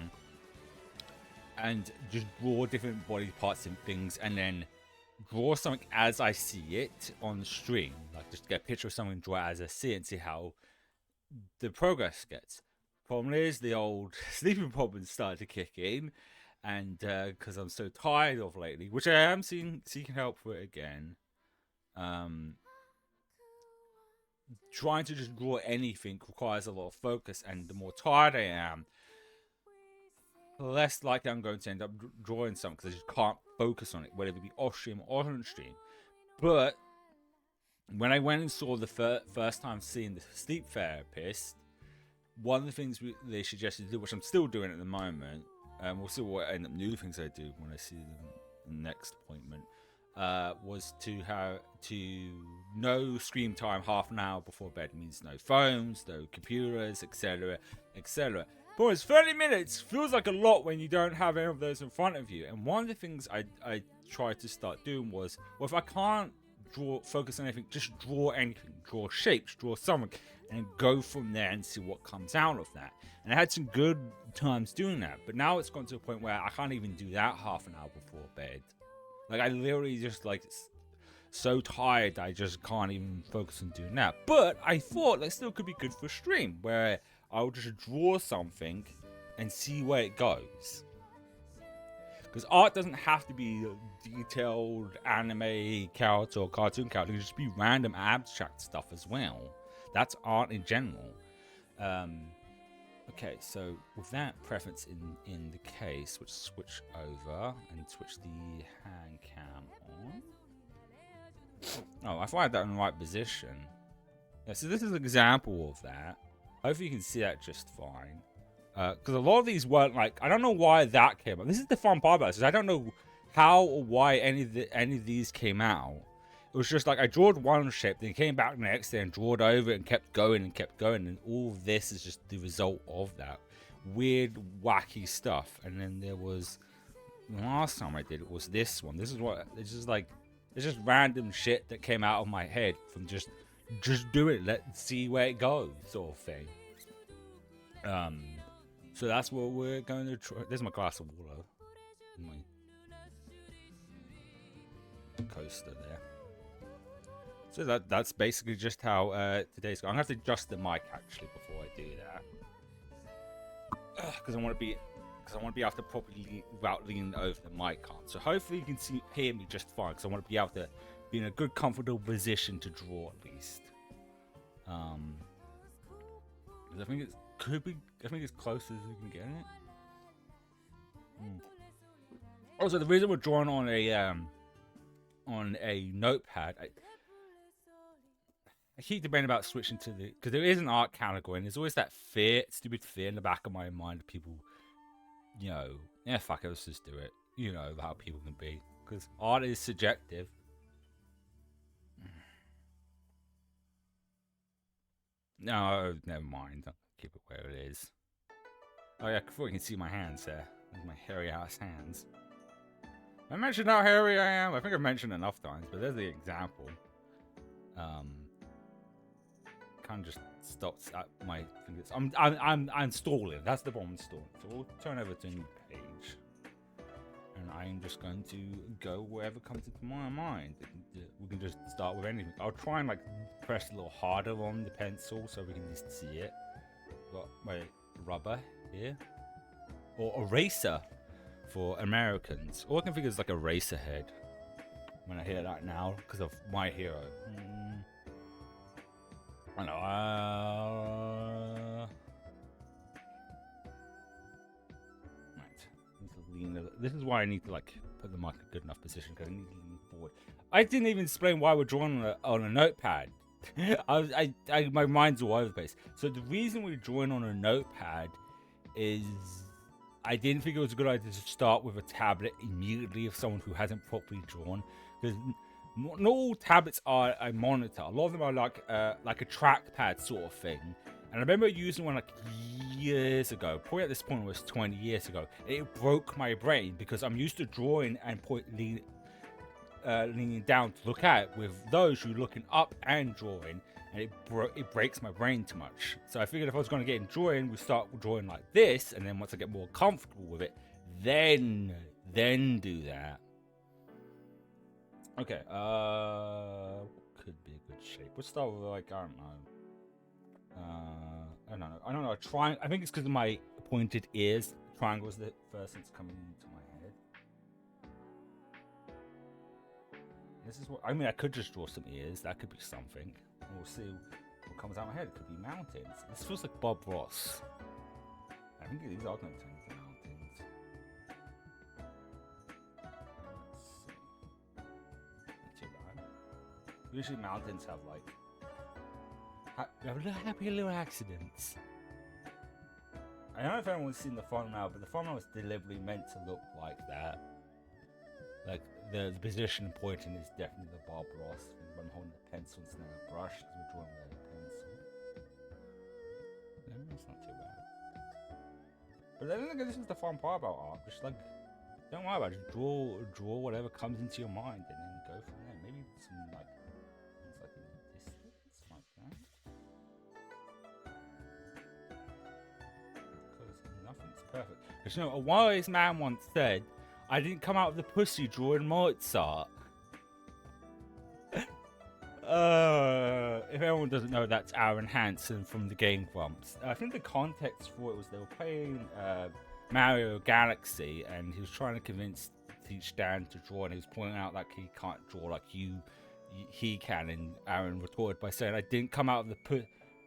and just draw different body parts and things, and then draw something as I see it on the stream. Like just get a picture of something, draw it as I see it, and see how the progress gets. Problem is, the old sleeping problems started to kick in, and because I'm so tired of lately, which I am seeking help for it again. Trying to just draw anything requires a lot of focus, and the more tired I am, the less likely I'm going to end up drawing something because I just can't focus on it, whether it be off stream or on stream. But when I went and saw the first time seeing the sleep therapist, one of the things they suggested to do, which I'm still doing at the moment, and we'll see what end up new things I do when I see the next appointment, was to no screen time half an hour before bed. It means no phones, no computers, etc., etc. But it's 30 minutes feels like a lot when you don't have any of those in front of you. And one of the things I tried to start doing was, well, if I can't focus on anything, just draw anything, draw shapes, draw something, and go from there and see what comes out of that. And I had some good times doing that, but now it's gone to a point where I can't even do that half an hour before bed. Like, I literally just, like, so tired I just can't even focus on doing that. But I thought that still could be good for stream, where I'll just draw something and see where it goes. Because art doesn't have to be detailed anime character or cartoon character. It can just be random abstract stuff as well. That's art in general. Okay, so with that preference in the case, let's switch over and switch the hand cam on. Oh, I thought I had that in the right position. Yeah, so this is an example of that. Hopefully you can see that just fine. Because a lot of these weren't like, I don't know why that came up. This is the fun part about this, is I don't know how or why any of these came out. It was just like I drawed one shape, then came back the next day and drawed over it and kept going, and all of this is just the result of that weird, wacky stuff. And then there was the last time I did it was this one. This is what it's just random shit that came out of my head from just do it, let's see where it goes, sort of thing. So that's what we're going to try. There's my glass of water, my coaster there. So that's basically just how today's going. I'm gonna have to adjust the mic actually before I do that, because I want to be able to properly without leaning over the mic on. So hopefully you can hear me just fine, because I want to be able to be in a good, comfortable position to draw at least. I think it could be. I think it's close as we can get it. Also, the reason we're drawing on a notepad. I keep debating about switching to because there is an art category, and there's always that stupid fear in the back of my mind of people, yeah, fuck it, let's just do it. You know how people can be, because art is subjective. No, never mind. I'll keep it where it is. Oh yeah, before you can see my hands there. There's my hairy ass hands. I mentioned how hairy I am. I think I've mentioned enough times, but there's the example. Kind of just stops at my fingers. I'm stalling. That's the problem, stalling. So we'll turn over to a new page, and I'm just going to go wherever comes into my mind. We can just start with anything. I'll try and press a little harder on the pencil so we can just see it. Got my rubber here, or eraser for Americans. All I can think is like eraser head when I hear that now because of My Hero. I know. Right. This is why I need to put the mic in a good enough position, because I need to lean forward. I didn't even explain why we're drawing on a notepad. My mind's all over the place. So the reason we're drawing on a notepad is I didn't think it was a good idea to start with a tablet immediately of someone who hasn't properly drawn, because not all tablets are a monitor. A lot of them are like a trackpad sort of thing. And I remember using one like years ago. Probably at this point it was 20 years ago. It broke my brain because I'm used to drawing and leaning down to look at. With those, you're looking up and drawing, and it breaks my brain too much. So I figured if I was going to get in drawing, we start drawing like this, and then once I get more comfortable with it, then do that. Okay, could be a good shape. Let's start with like, I don't know. I don't know. A triangle. I think it's because of my pointed ears. Triangle is the first thing that's coming into my head. This is what I mean. I could just draw some ears. That could be something. And we'll see what comes out of my head. It could be mountains. This feels like Bob Ross. I think these are going to turn into mountains. Let's see. Not too bad. Usually mountains have like happy little accidents. I don't know if anyone's seen the thumbnail, but the thumbnail was deliberately meant to look like that. Like the position pointing is definitely the Bob Ross. I'm holding the pencil instead of a brush because we're drawing with a pencil. No, that's not too bad. But then again, this is the fun part about art. Just like, don't worry about it. Just draw whatever comes into your mind and then go from there. Maybe some like things like in the distance, like that. Because nothing's perfect. Because you know, a wise man once said, "I didn't come out of the pussy drawing Mozart." If everyone doesn't know, that's Aaron Hansen from the Game Grumps. I think the context for it was they were playing Mario Galaxy, and he was trying to teach Dan to draw, and he was pointing out like he can't draw like he can, and Aaron retorted by saying, "I didn't come out of the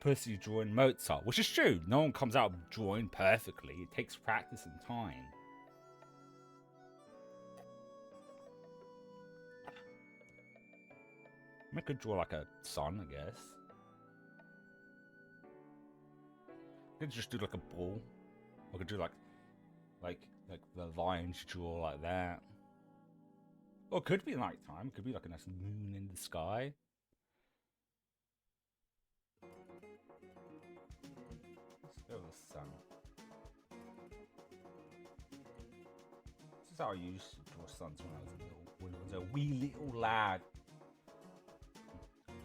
pussy drawing Mozart," which is true. No one comes out drawing perfectly. It takes practice and time. I could draw like a sun, I guess. I could just do like a ball. I could do like the lines draw like that. Or it could be night time. It could be like a nice moon in the sky. Let's go with the sun. This is how I used to draw suns when I was a wee little lad.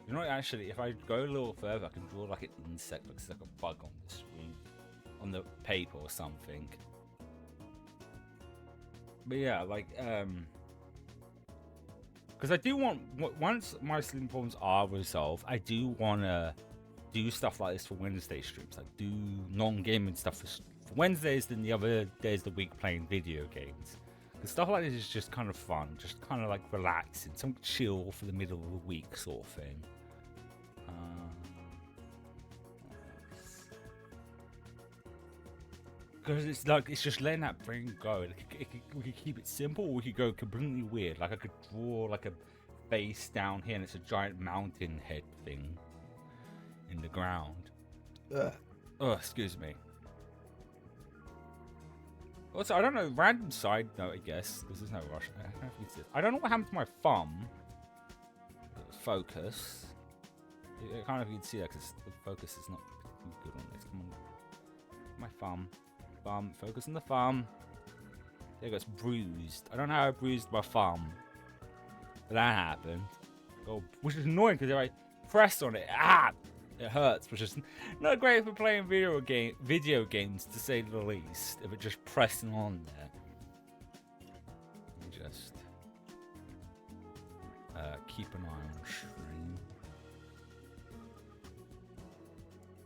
You know, actually, if I go a little further, I can draw like an insect, looks like a bug on the screen, on the paper or something. But yeah, like, because I do want, once my sleeping problems are resolved, I do want to do stuff like this for Wednesday streams, like do non-gaming stuff for Wednesdays, then the other days of the week playing video games. Because stuff like this is just kind of fun, just kind of like relaxing, some chill for the middle of the week sort of thing. Because it's like, it's just letting that brain go. We could keep it simple, or we could go completely weird. Like I could draw like a base down here, and it's a giant mountain head thing in the ground. Oh, excuse me. Also, I don't know, random side note, I guess, because there's no rush. I don't know what happened to my thumb. Focus. I can't know if you can see that, because the focus is not particularly good on this. Come on. My thumb. Focus on the thumb. There it goes, bruised. I don't know how I bruised my thumb. But that happened. Oh, which is annoying, because if I press on it, it hurts, which is not great for playing video games, to say the least. If it's just pressing on there. Just keep an eye on the stream.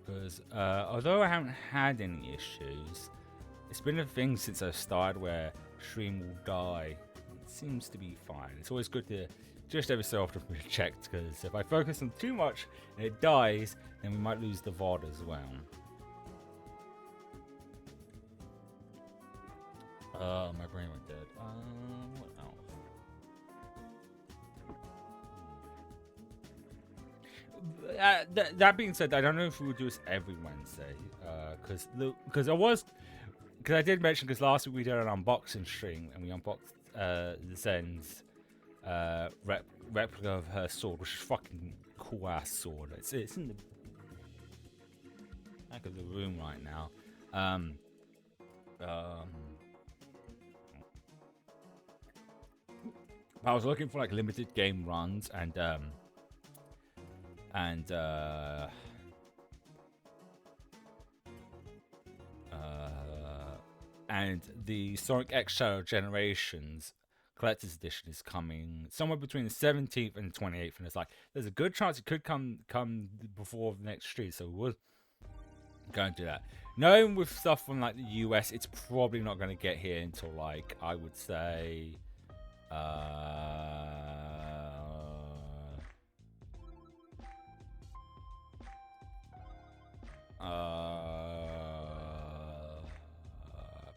Because although I haven't had any issues, it's been a thing since I started where stream will die. It seems to be fine. It's always good to just every so often check, because if I focus on too much and it dies, then we might lose the VOD as well. My brain went dead. What else? That being said, I don't know if we will do this every Wednesday, because because I did mention, because last week we did an unboxing stream and we unboxed Zen's replica of her sword, which is fucking cool ass sword. It's in the back of the room right now. I was looking for like limited game runs and the Sonic X Shadow Generations Collector's Edition is coming somewhere between the 17th and 28th, and it's like there's a good chance it could come before the next street, so we'll go and do that. Knowing with stuff from like the US, it's probably not going to get here until like I would say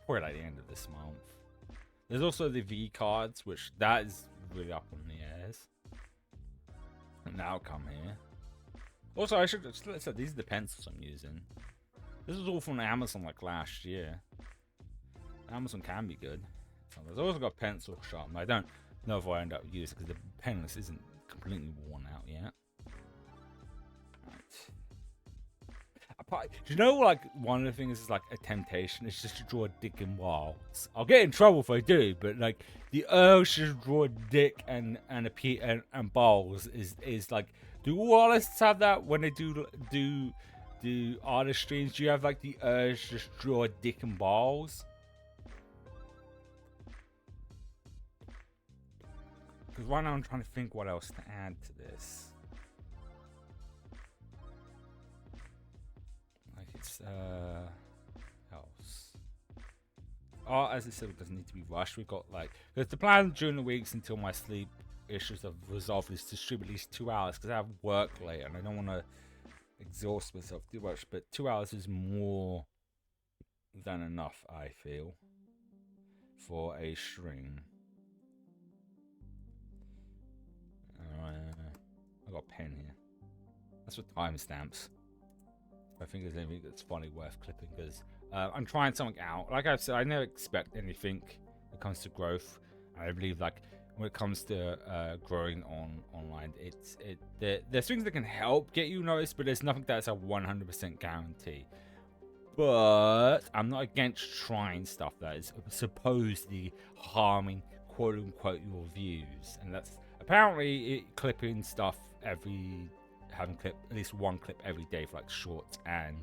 probably like the end of this month. There's also the V cards, which that is really up on the airs. And that'll come here. Also, I should just let say these are the pencils I'm using. This was all from Amazon like last year. Amazon can be good. So there's also got pencil sharpener. I don't know if I end up using because the penless isn't completely worn out yet. Right. Do you know, like, one of the things is like a temptation is just to draw a dick and balls. I'll get in trouble if I do, but like the urge to draw a dick and balls is like, do all artists have that when they do artist streams? Do you have like the urge to just draw a dick and balls? Because right now I'm trying to think what else to add to this. It's else. Oh, as I said, it doesn't need to be rushed. We've got like, because the plan during the weeks until my sleep issues have resolved is to stream at least 2 hours because I have work late and I don't want to exhaust myself too much. But 2 hours is more than enough, I feel, for a stream. I got a pen here. That's for timestamps. I think there's anything that's funny worth clipping because I'm trying something out. Like I've said, I never expect anything when it comes to growth. I believe like when it comes to growing online, there's things that can help get you noticed, but there's nothing that's a 100% guarantee. But I'm not against trying stuff that is supposedly harming quote unquote your views, and that's apparently clipping stuff having at least one clip every day for like shorts and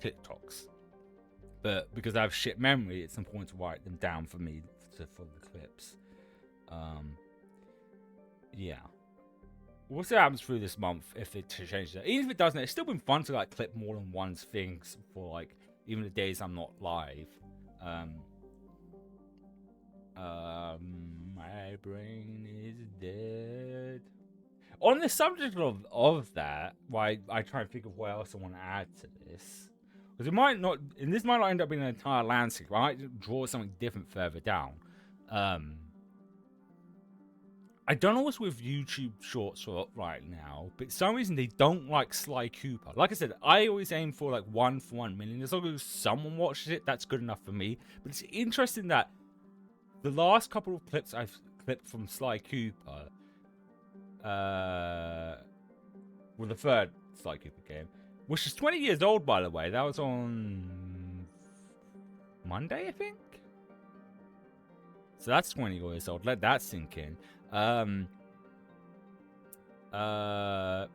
TikToks. But because I have shit memory, it's important to write them down for me for the clips. Yeah. We'll see what happens through this month if it changes it. Even if it doesn't, it's still been fun to like clip more than one things for like even the days I'm not live. My brain is dead. On the subject of that, why I try and think of what else I want to add to this, because it might not, and this might not end up being an entire landscape. I might draw something different further down. I don't know what's with YouTube Shorts right now, but for some reason they don't like Sly Cooper. Like I said, I always aim for like 1 for 1 million. As long as someone watches it, that's good enough for me. But it's interesting that the last couple of clips I've clipped from Sly Cooper, well, the third Sly Cooper game, which is 20 years old, by the way. That was on Monday, I think. So that's 20 years old. Let that sink in. Got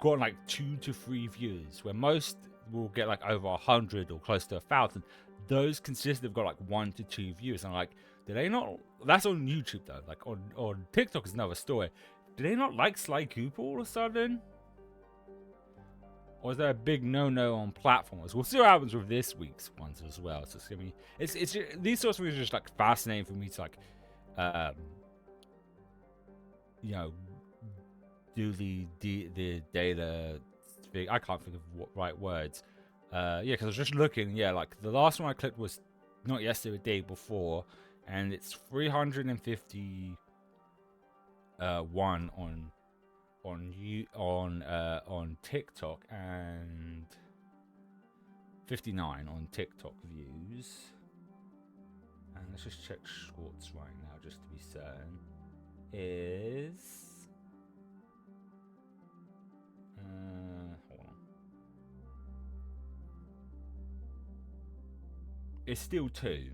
like 2 to 3 views, where most will get like over 100 or close to 1,000. Those consistently have got like 1 to 2 views. And I'm like, do they not? That's on YouTube though. Like on TikTok is another story. Do they not like Sly Cooper all of a sudden? Or is there a big no-no on platforms? We'll see what happens with this week's ones as well. So it's gonna be, it's these sorts of things are just like fascinating for me to like, you know, do the data thing. I can't think of what right words. Yeah, because I was just looking. Yeah, like the last one I clicked was not yesterday, the day before, and it's 351 on on TikTok and 59 on TikTok views. And let's just check Schwartz right now just to be certain. Is hold on. It's still 2.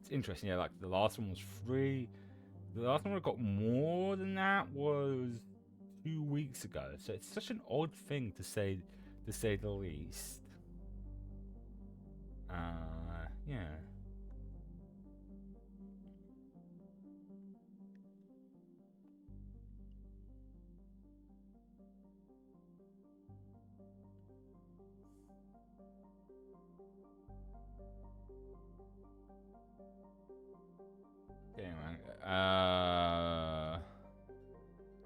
It's interesting, yeah, like the last one was 3. The last one I got more than that was 2 weeks ago. So it's such an odd thing to say the least. Yeah. Anyway,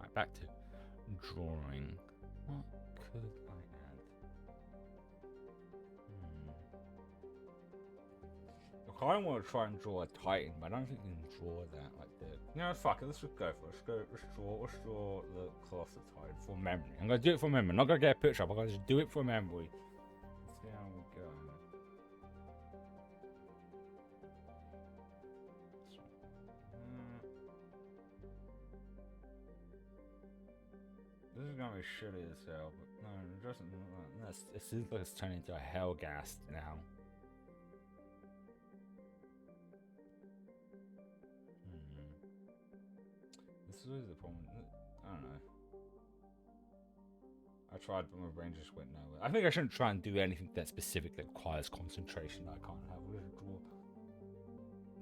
right, back to drawing. What could I add? I kind of want to try and draw a Titan, but I don't think you can draw that like the. You know, fuck it. Let's just go for it. Let's draw the class of Titan for memory. I'm gonna do it for memory. I'm not gonna get a picture up. I'm gonna just do it for memory. Let's see how we go. This is gonna be shitty as hell, but no, it doesn't. It seems like it's turning into a Hellgast now. This is the problem. I don't know. I tried, but my brain just went nowhere. I think I shouldn't try and do anything that specifically requires concentration that I can't have. We'll just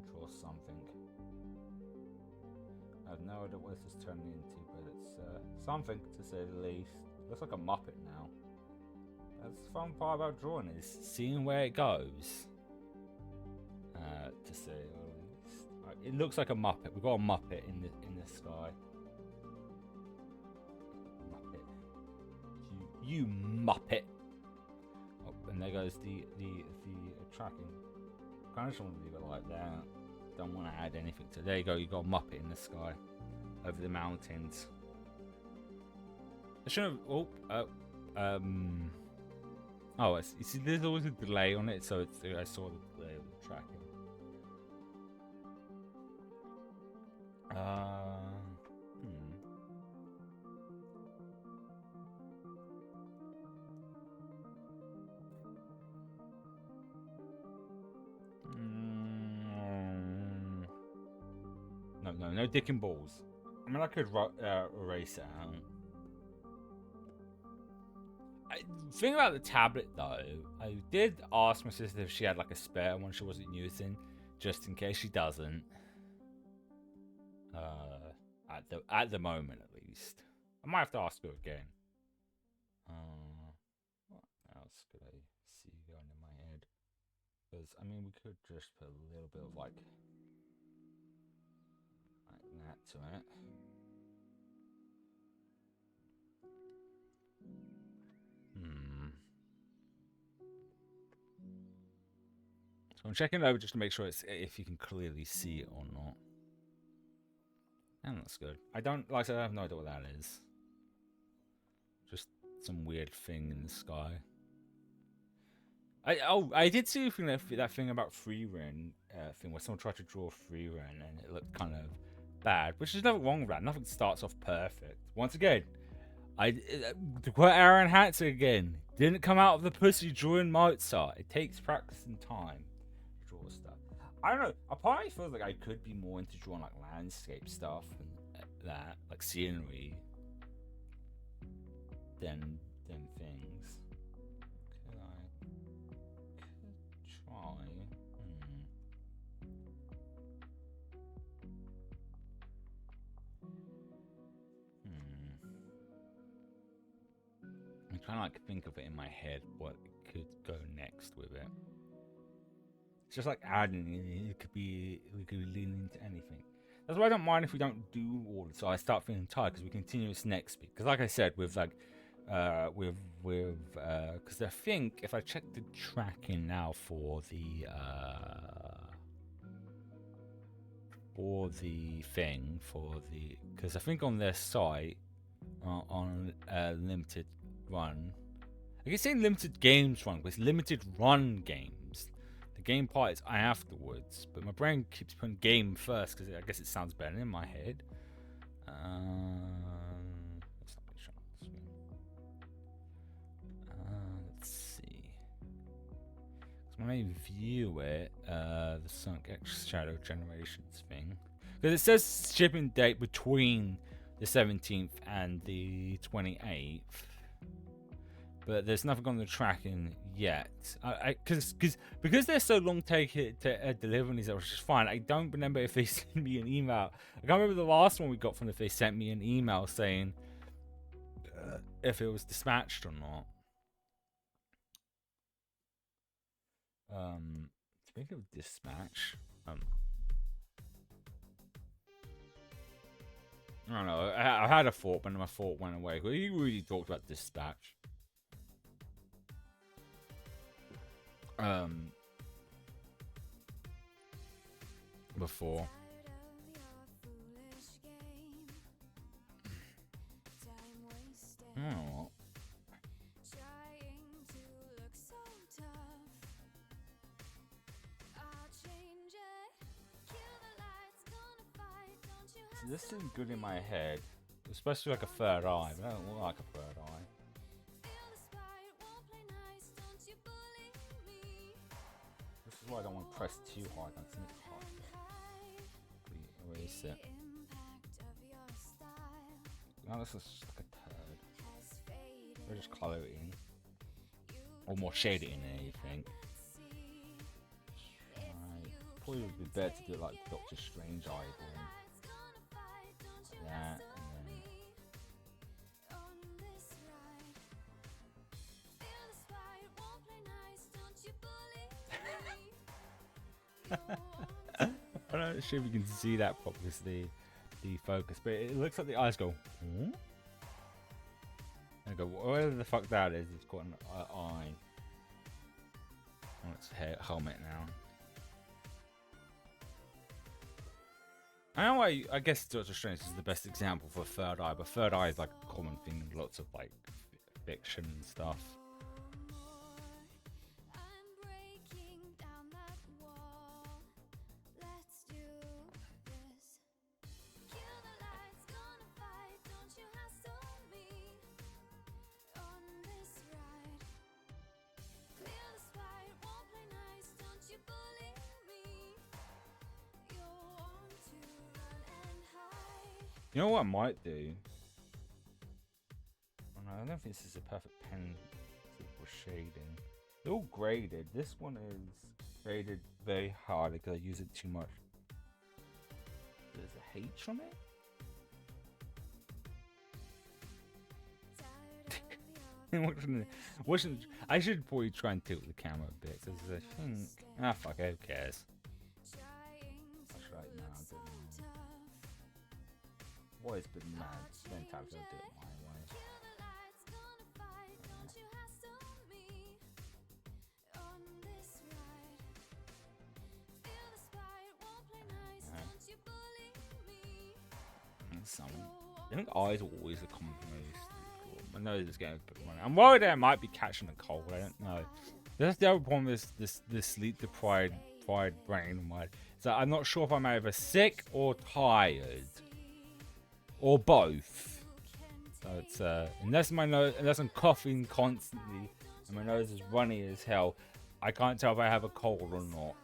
draw something. I have no idea what this is turning into, but it's something to say the least. Looks like a Muppet now. That's the fun part about drawing, is seeing where it goes. To say the least. It looks like a Muppet. We've got a Muppet in the sky. Muppet. You Muppet. Oh, and there goes the tracking. Kind of just want to leave it like that. Don't want to add anything to. There you go. You got a Muppet in the sky over the mountains. I should have. Oh, you see, there's always a delay on it, so I saw the delay of the tracking. No dick and balls. I mean, I could erase it out. Thing about the tablet though, I did ask my sister if she had like a spare one she wasn't using, just in case she doesn't. At the moment, at least. I might have to ask her again. What else could I see going in my head? Because I mean, we could just put a little bit of like that to it. So I'm checking it over just to make sure if you can clearly see it or not. And that's good. I don't, like I said, I have no idea what that is. Just some weird thing in the sky. I did see that thing about free run thing where someone tried to draw free run and it looked kind of bad, which is nothing wrong with that. Nothing starts off perfect. Once again, to quote Aaron Hatz again, didn't come out of the pussy drawing Mozart. It takes practice and time to draw stuff. I don't know. A part of me feels like I could be more into drawing like landscape stuff and that, like scenery, than things. Could try. I'm trying to like think of it in my head what could go next with it. It's just like adding it. We could lean into anything. That's why I don't mind if we don't do all of it. So I start feeling tired because we continue this next week. Because like I said, with like, because I think if I check the tracking now for the or the thing for the, because I think on their site on limited run, I can say limited games run, but it's limited run games. The game part is afterwards, but my brain keeps putting game first because I guess it sounds better in my head. Let's see. When I view it, the Sonic X Shadow Generations thing, because it says shipping date between the 17th and the 28th, but there's nothing on the tracking yet. Because they're so long taking to deliver these, which is fine. I don't remember if they sent me an email. I can't remember the last one we got from them, if they sent me an email saying if it was dispatched or not. Speaking of dispatch, I don't know. I had a thought, but my thought went away. We really talked about dispatch. Before. Oh. This is good in my head, especially like a third eye, but I don't like a third eye. This is why I don't want to press too hard on something hard. Erase it. Now this is just like a turd. We're just colour it in. Or more shade it in there, you think. Probably would be better to do it like Doctor Strange eye thing. That, I don't know if we can see that properly because the focus, but it looks like the eyes go. Hmm? And go, whatever the fuck that is, it's got an eye on its helmet now. I guess Doctor Strange is the best example for a third eye, but third eye is like a common thing in lots of like fiction and stuff. You know what I might do? Oh, no, I don't think this is a perfect pen for shading. They're all graded. This one is graded very hard because I use it too much. There's a H on it? I should probably try and tilt the camera a bit because I think. Ah, fuck, who cares? That's right now. Always been mad. Then times I'll do it my way. I think eyes are always a common most. My nose is getting a bit running. I'm worried that I might be catching a cold. I don't know. That's the other problem with this sleep deprived brain of mine. So I'm not sure if I'm either sick or tired. Or both. So it's unless I'm coughing constantly and my nose is runny as hell, I can't tell if I have a cold or not.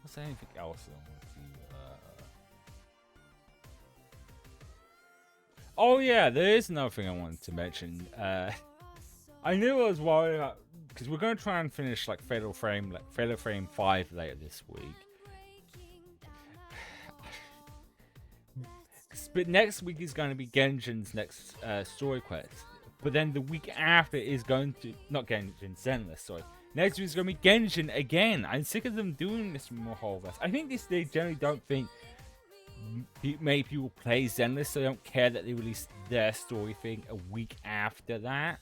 What's anything else I want to Oh yeah, there is another thing I wanted to mention. I knew I was worried about because we're going to try and finish like Fatal Frame 5 later this week. But next week is going to be Genjin's next story quest. But then the week after is going to not Genjin Zenless, sorry. Next week's gonna be Genshin again. I'm sick of them doing this more whole rest. I think they generally don't think many people play Zenless, so they don't care that they release their story thing a week after that.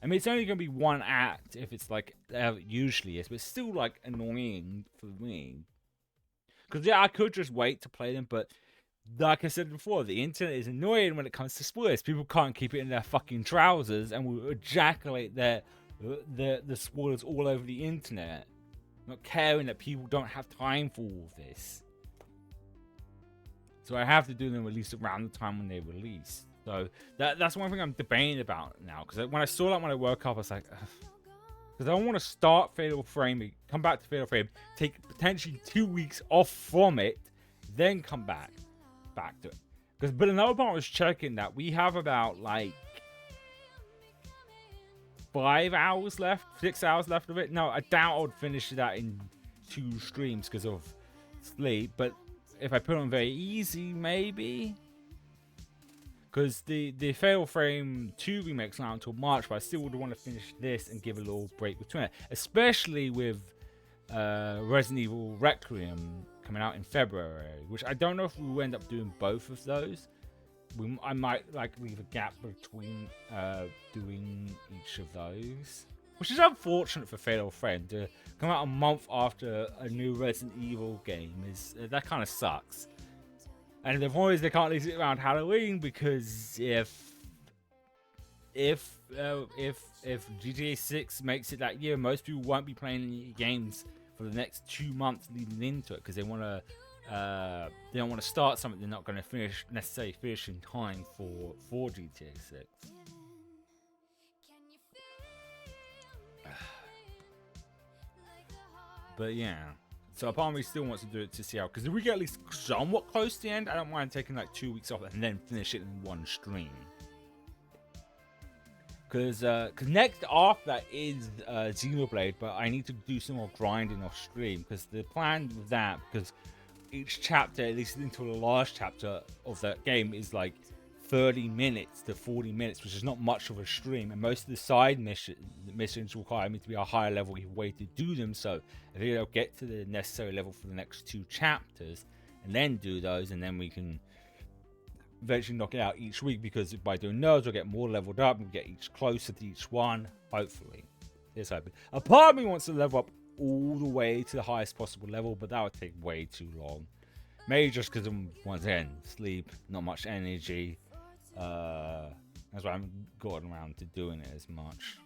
I mean, it's only gonna be one act if it's like it usually is, but it's still like annoying for me. Because yeah, I could just wait to play them, but like I said before, the internet is annoying when it comes to spoilers. People can't keep it in their fucking trousers and will ejaculate the spoilers all over the internet, not caring that people don't have time for all of this. So I have to do them at least around the time when they release. So that's one thing I'm debating about now. Because when I saw that when I woke up, I was like, because I don't want to start Fatal Frame, come back to Fatal Frame, take potentially 2 weeks off from it, then come back to it. But another part was checking that we have about like 5 hours left, 6 hours left of it. No, I doubt I would finish that in 2 streams because of sleep. But if I put it on very easy, maybe. Because the Fatal Frame 2 remake's not until March, but I still would want to finish this and give a little break between it. Especially with Resident Evil Requiem coming out in February, which I don't know if we will end up doing both of those. I might like leave a gap between doing each of those, which is unfortunate for Fatal Frame to come out a month after a new Resident Evil game. That kind of sucks. And the point is they can't leave it around Halloween because if GTA 6 makes it that year, most people won't be playing any games for the next 2 months leading into it because they want to. They don't want to start something they're not going to necessarily finish in time for GTA 6. But yeah, so a part of me still wants to do it to see how, because if we get at least somewhat close to the end, I don't mind taking like 2 weeks off and then finish it in one stream. Because next after that is Xenoblade, but I need to do some more grinding off stream because the plan with that, because each chapter, at least into the last chapter of that game, is like 30 minutes to 40 minutes, which is not much of a stream. And most of the side missions require me to be a higher level way to do them. So I think I'll get to the necessary level for the next 2 chapters and then do those, and then we can eventually knock it out each week. Because by doing those, I'll get more leveled up and get each closer to each one. Hopefully, it's hoping. A part of me wants to level up all the way to the highest possible level, but that would take way too long. Maybe just because I'm, once again, sleep, not much energy. That's why I haven't gotten around to doing it as much.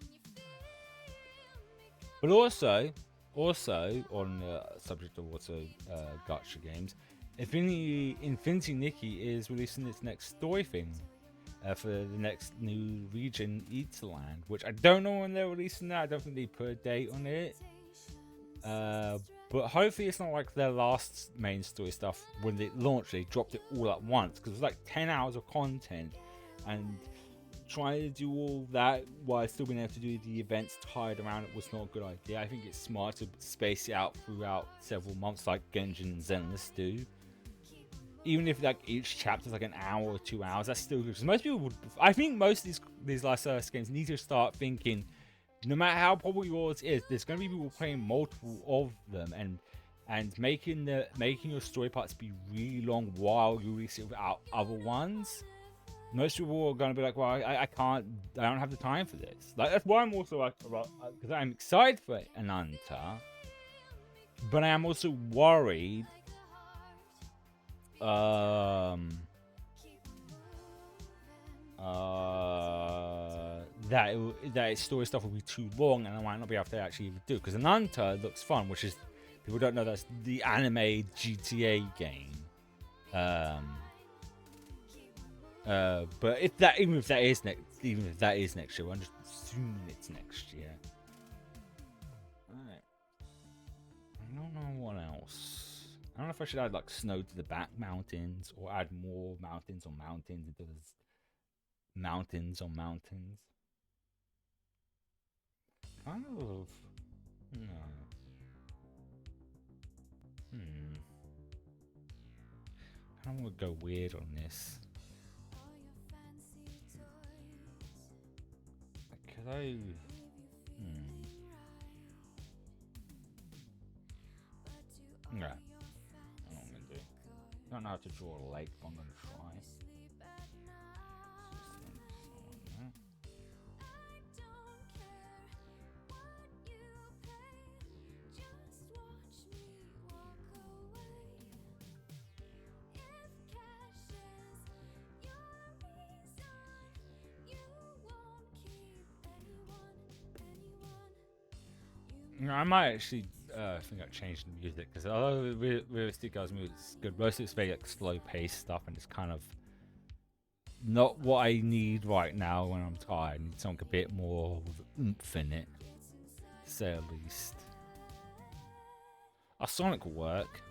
But also on the subject of gacha games, Infinity Nikki is releasing its next story thing for the next new region, Eaterland, which I don't know when they're releasing that. I don't think they put a date on it. But hopefully it's not like their last main story stuff. When they launched, they dropped it all at once, because it was like 10 hours of content, and trying to do all that while still being able to do the events tied around it was not a good idea. I think it's smart to space it out throughout several months, like Genshin and Zenless do. Even if like each chapter is like an hour or 2 hours, that's still good. Because most people would, I think most of these live service games need to start thinking, no matter how popular yours is, there's going to be people playing multiple of them, and making your story parts be really long while you release it without other ones. Most people are going to be like, well, I don't have the time for this. Like, that's why I'm also like, because I'm excited for Ananta, but I am also worried that its story stuff will be too long, and I might not be able to actually even do it. Because Ananta looks fun, which is, people don't know, that's the anime GTA game. But even if that is next year, I'm just assuming it's next year. Alright. I don't know what else. I don't know if I should add like snow to the back mountains, or add more mountains on mountains into this mountains on mountains. Kind of. No. I don't want to go weird on this. Could I? don't know how to draw a lake, but I'm gonna try. I might actually think I've changed the music because although Realistic Girls music is good, most of it's very like slow paced stuff and it's kind of not what I need right now when I'm tired. I need something a bit more oomph in it, to say at least. Our Sonic will work.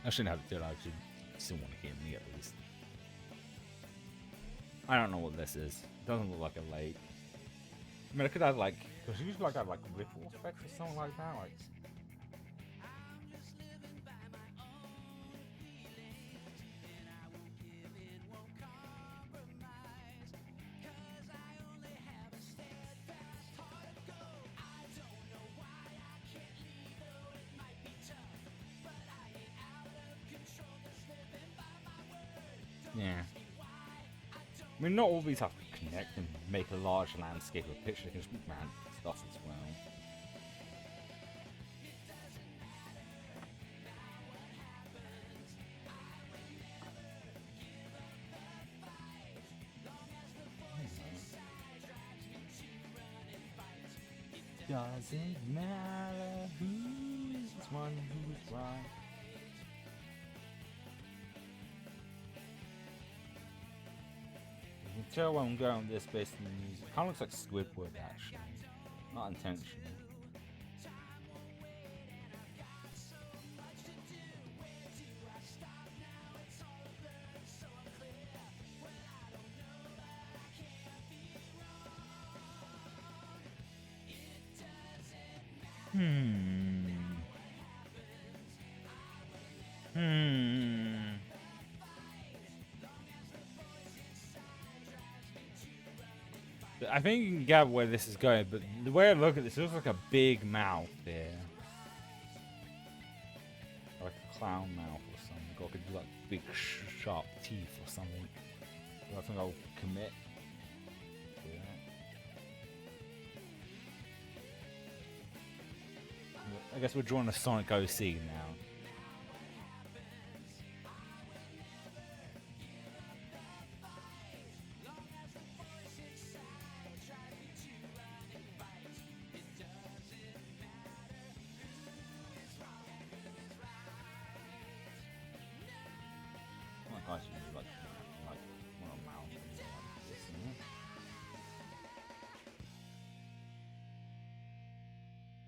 I shouldn't have to do it, I should still want to hear me at least. I don't know what this is. It doesn't look like a lake. I mean, I could have like, because usually like I have like ripple effects or something like that. Like, yeah. I mean, not all these have to connect and make a large landscape of picture. They can just move around stuff as well. Doesn't matter who's one, who's right. You can tell when I'm going this based on the music. It kind of looks like Squidward actually. Not intentional. I think you can gather where this is going, but the way I look at this, it looks like a big mouth here. Like a clown mouth or something. Or it could be like big sharp teeth or something. So I think I'll commit. Yeah. I guess we're drawing a Sonic OC now.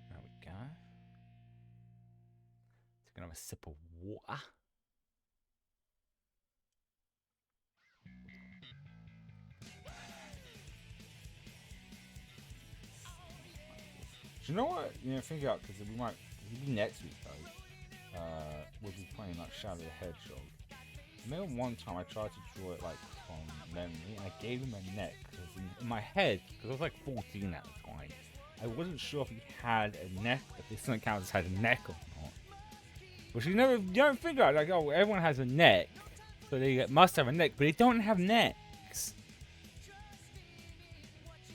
There we go. Taking another sip of water. Do you know what? You know, think out because we might. It'll be next week though. We'll be playing like Shadow the Hedgehog. I remember one time I tried to draw it like from memory, and I gave him a neck because in my head, because I was like 14 at the time, I wasn't sure if he had a neck, if this Sonic characters had a neck or not. Which you don't figure out like, oh, everyone has a neck, so they must have a neck, but they don't have necks.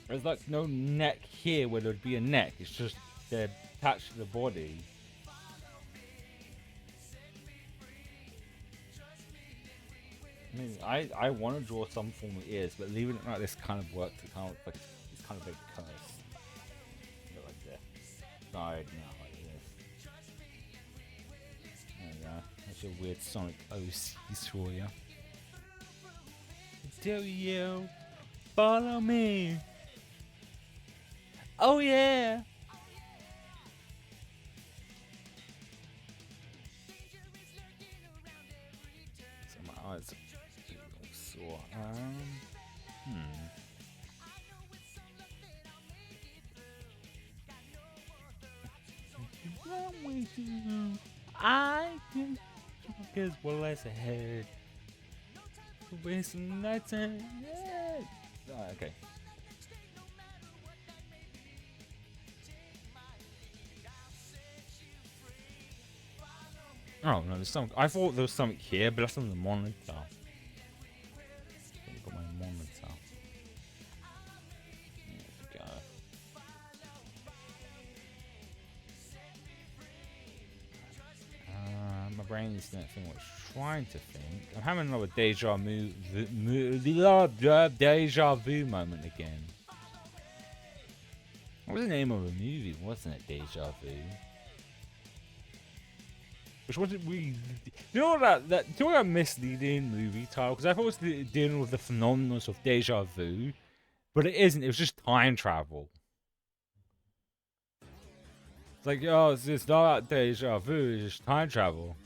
There's like no neck here where there'd be a neck. It's just they're attached to the body. I mean, I want to draw some form of ears, but leaving it like this kind of works. It kind of like it's kind of a curse. Go like this. Side now like this. There we go. That's your weird Sonic OCs for you. Do you follow me? Oh yeah. So my eyes are sore. I can as well as ahead. wasting that time. Yeah. Oh, okay. Oh no, there's some. I thought there was something here, but that's on the monitor. I've got my monitor. There we go. My brain is doing that thing. What's trying to think. I'm having another deja vu moment again. What was the name of a movie? Wasn't it Deja Vu? Which wasn't really. You know what do you know what misleading movie title? Because I thought it was dealing with the phenomenon of deja vu, but it isn't. It was just time travel. It's like, oh, it's not deja vu. It's just time travel.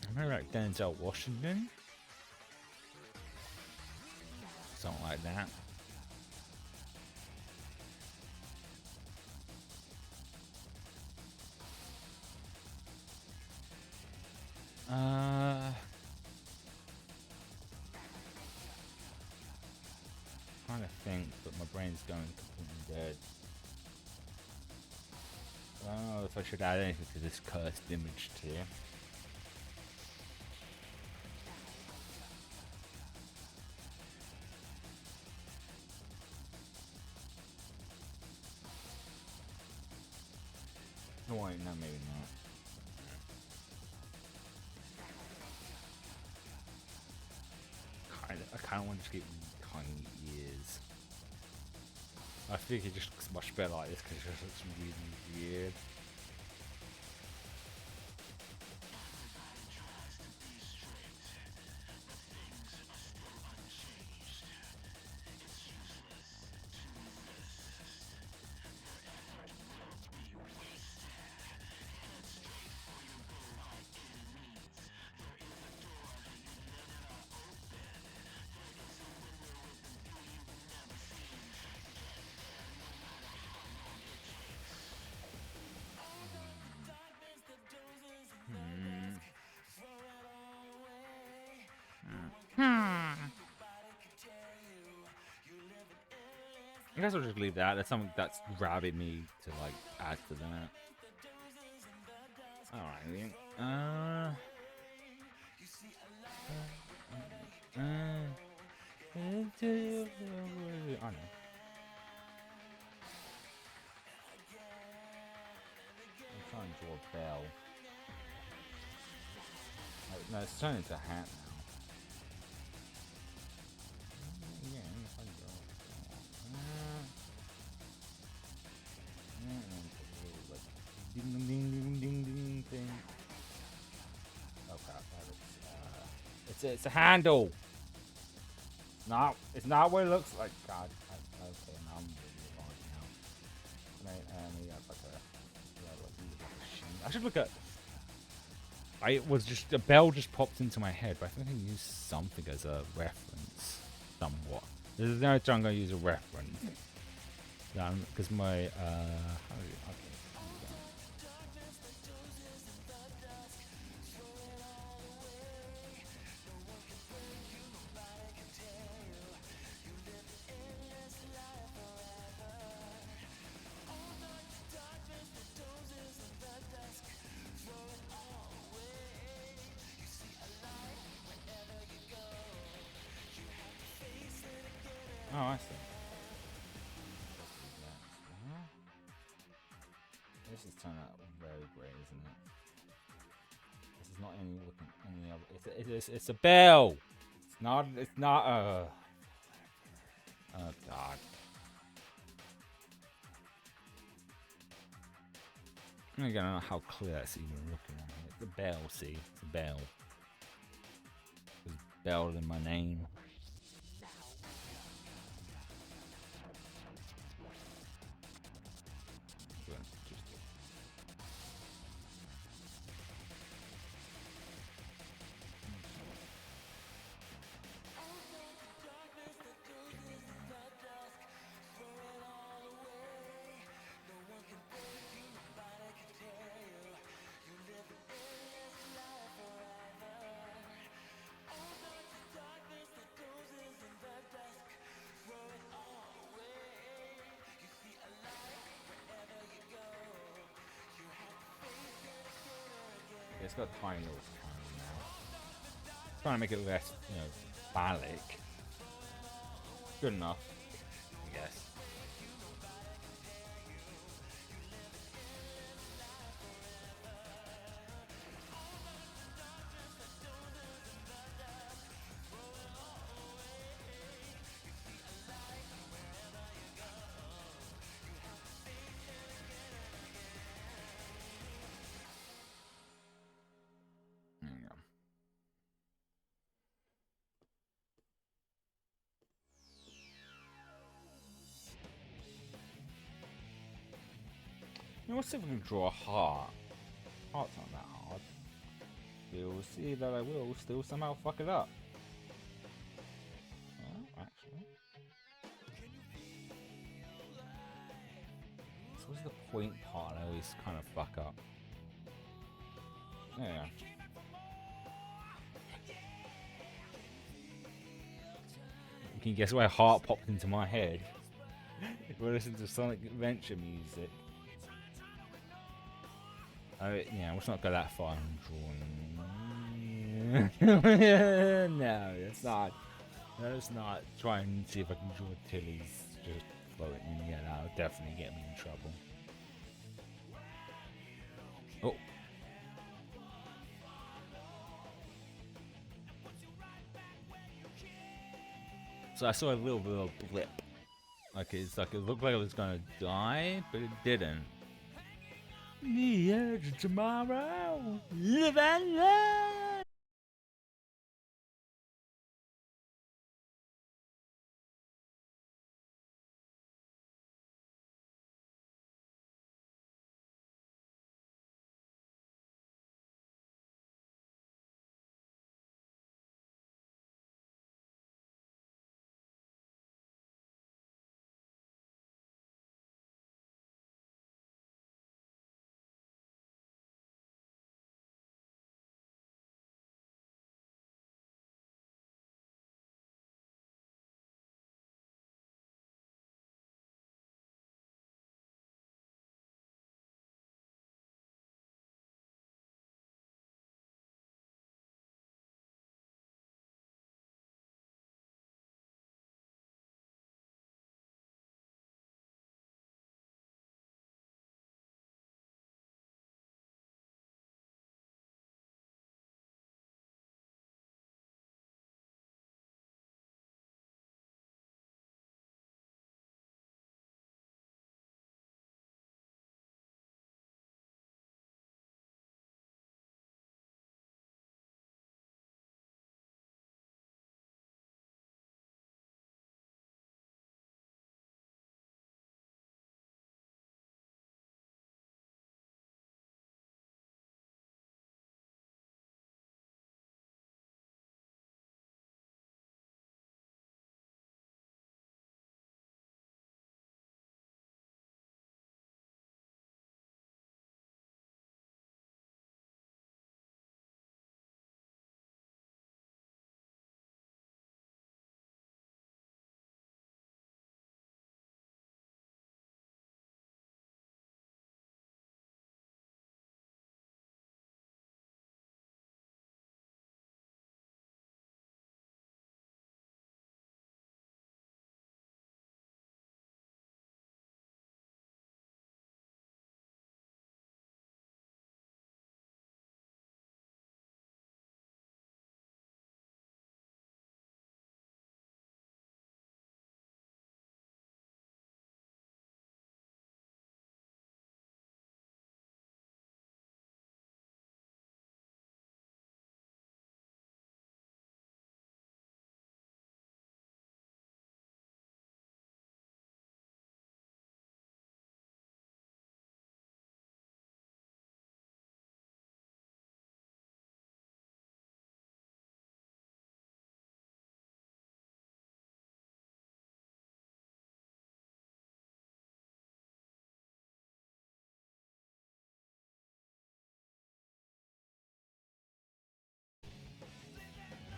I remember like Denzel Washington, something like that. Trying to think, but my brain's going completely dead. I don't know if I should add anything to this cursed image tier. No, wait, no, maybe not. I kind of want to get tiny ears. I think it just looks much better like this because it just looks really weird. I guess I'll just leave that. That's something that's grabbing me to like add to that. Alright. I know. I'm trying to draw a bell. No, it's turning into a hat now. Yeah, if I draw like ding ding ding ding ding thing. Oh crap! It's a handle. It's not what it looks like. God. Okay, now I'm really wrong now. Maybe that's like a. I should look at. It was just a bell just popped into my head, but I think I can use something as a reference, somewhat. There's no time I'm gonna use a reference. Because my okay. Oh, I see. This is turning out very grey, isn't it? This is not any other. It's a bell. It's not. It's not. Oh God. I don't know how clear that's even looking at it. It's a bell. See, it's a bell. There's bell in my name. It's got a tiny little tone now. Trying to make it less, phallic. Good enough, I guess. There you go. Let's see if we can draw a heart. Heart's not that hard. We'll see that I will still somehow fuck it up. Well, actually. So what's the point part I always kind of fuck up? There you go. You can guess why heart popped into my head. We'll listen to Sonic Adventure music. Yeah, let's not go that far in drawing. No, that's not. Let's not try and see if I can draw Tilly's just floating. Yeah, that'll definitely get me in trouble. Oh. So I saw a little bit of a blip. Like it looked like it was gonna die, but it didn't. The edge of tomorrow, live and learn.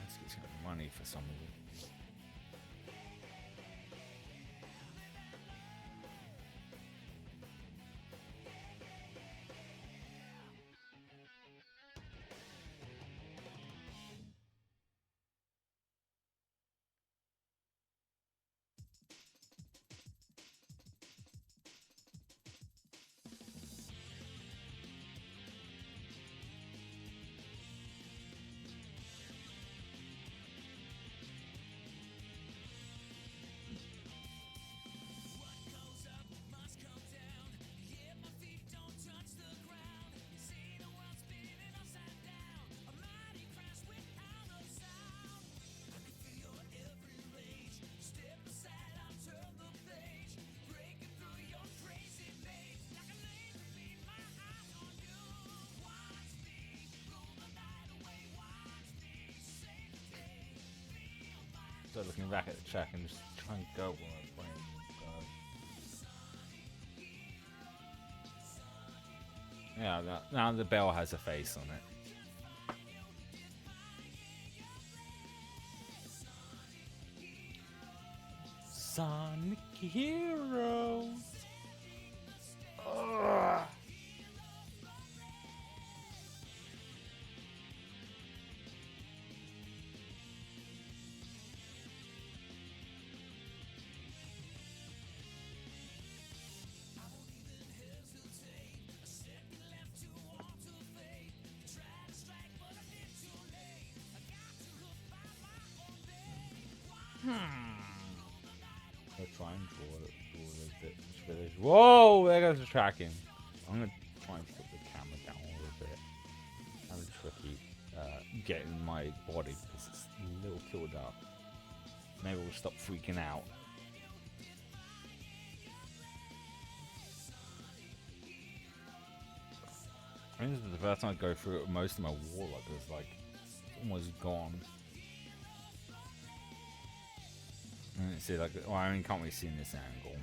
Let's get some money for some of it. looking back at the track and just trying to go where I'm playing. Yeah, now the bell has a face on it. Sonic Heroes. Ugh. I'll try and draw a bit. Whoa, there goes the tracking. I'm gonna try and put the camera down a little bit. Kind of tricky getting my body because it's a little tilted up. Maybe we'll stop freaking out. I think this is the first time I go through it. Most of my warlock is like almost gone. See, like, well, I mean, can't really see in this angle.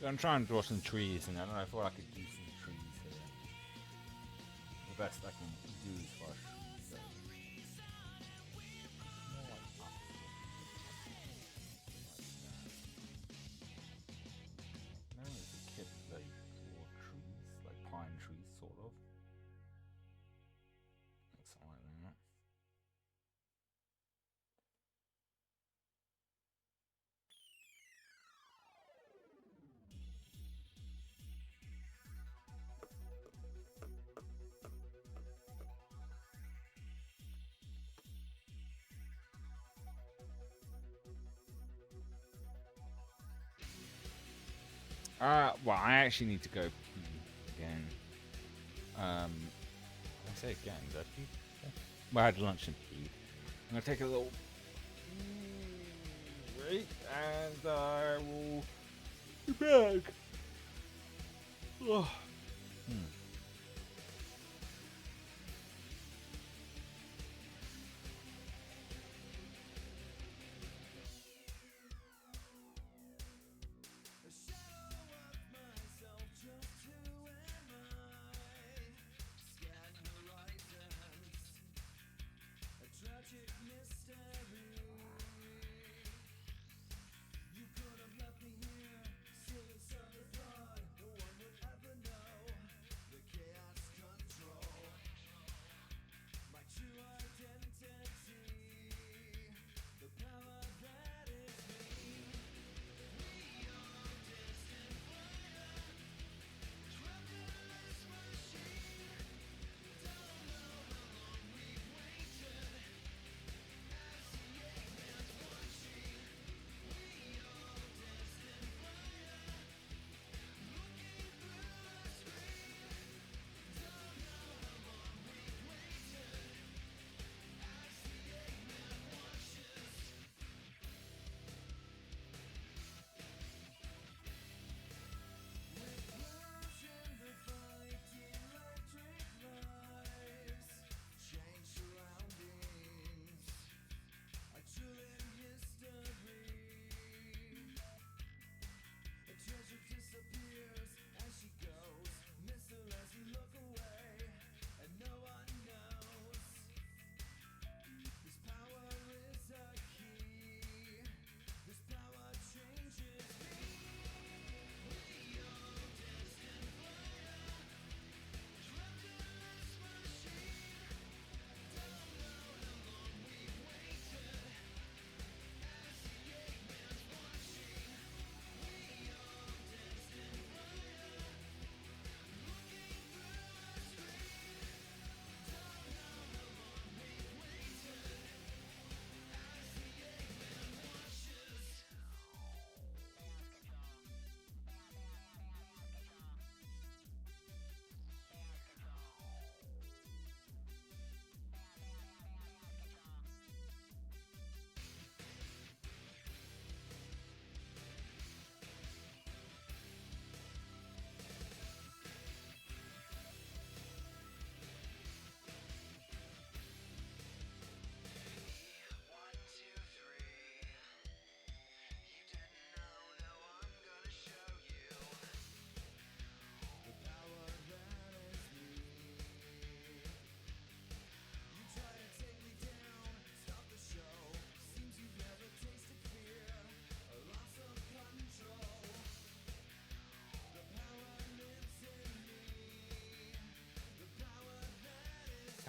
I'm trying to draw some trees, and I don't know if I could do some trees here. The best I can do is for trees. No, as a kid, they draw trees, like pine trees, sort of. That's all right there. Well, I actually need to go pee again. I say again, did I pee? Well, I had lunch and pee. I'm gonna take a little break, and I will be back. Oh.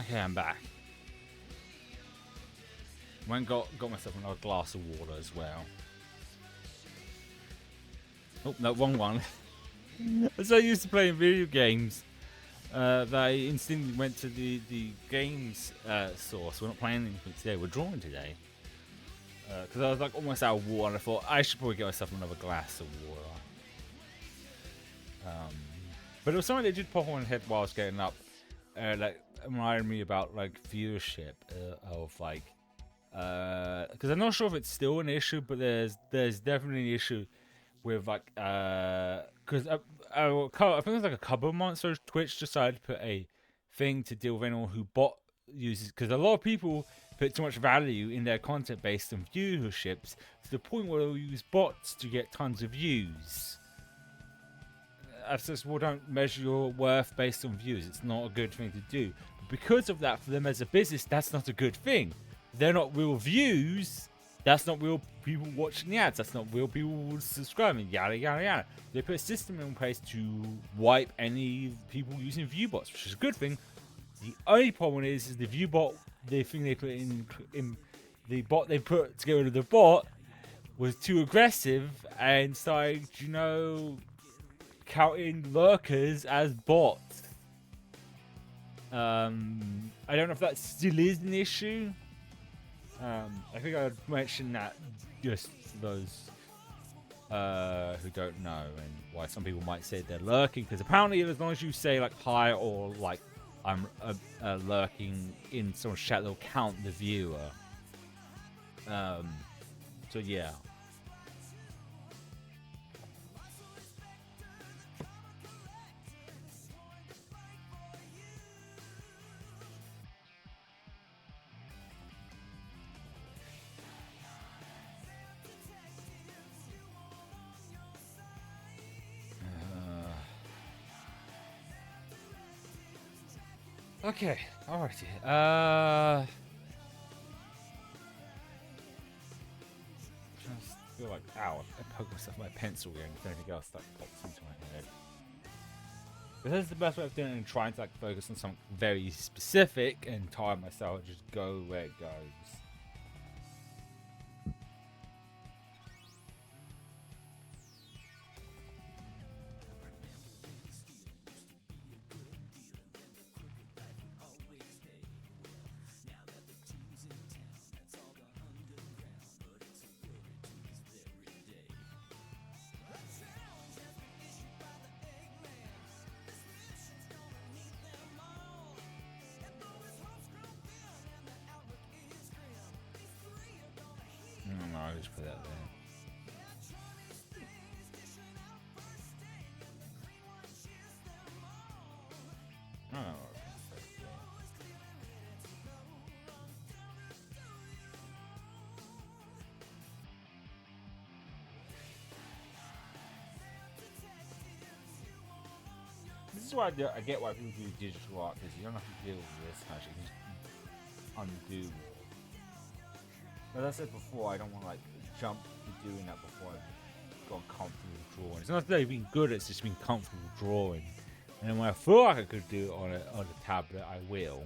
Okay, I'm back. Went got myself another glass of water as well. Oh no, wrong one. I'm so used to playing video games that I instantly went to the games source. We're not playing anything today. We're drawing today. Because I was like almost out of water, and I thought I should probably get myself another glass of water. But it was something that did pop on my head while I was getting up. Like reminded me about like viewership of like. Because I'm not sure if it's still an issue, but there's definitely an issue with like because I think it was like a couple of months ago, Twitch decided to put a thing to deal with anyone who bot uses, because a lot of people put too much value in their content based on viewerships to the point where they'll use bots to get tons of views. As such, well, don't measure your worth based on views. It's not a good thing to do. But because of that, for them as a business, that's not a good thing. They're not real views. That's not real people watching the ads. That's not real people subscribing. Yada yada yada. They put a system in place to wipe any people using view bots, which is a good thing. The only problem is the view bot. The thing they put in the bot they put to get rid of the bot was too aggressive and started, counting lurkers as bots. I don't know if that still is an issue. I think I'd mention that just for those who don't know, and why some people might say they're lurking, because apparently as long as you say like hi or like I'm lurking in someone's chat, they'll count the viewer. So yeah. Okay, alrighty. Just feel like, ow, I poked myself with my pencil again. If anything else that pops into my head. But this is the best way of doing it, and trying to like focus on something very specific and time myself and just go where it goes. No, I'll just put that there. Oh. This is why I get why people do digital art, because you don't have to deal with this much. You can just undo. As I said before, I don't want to like jump to doing that before I've got comfortable drawing. It's not that I've been good; it's just been comfortable drawing. And then when I feel like I could do it on a tablet, I will.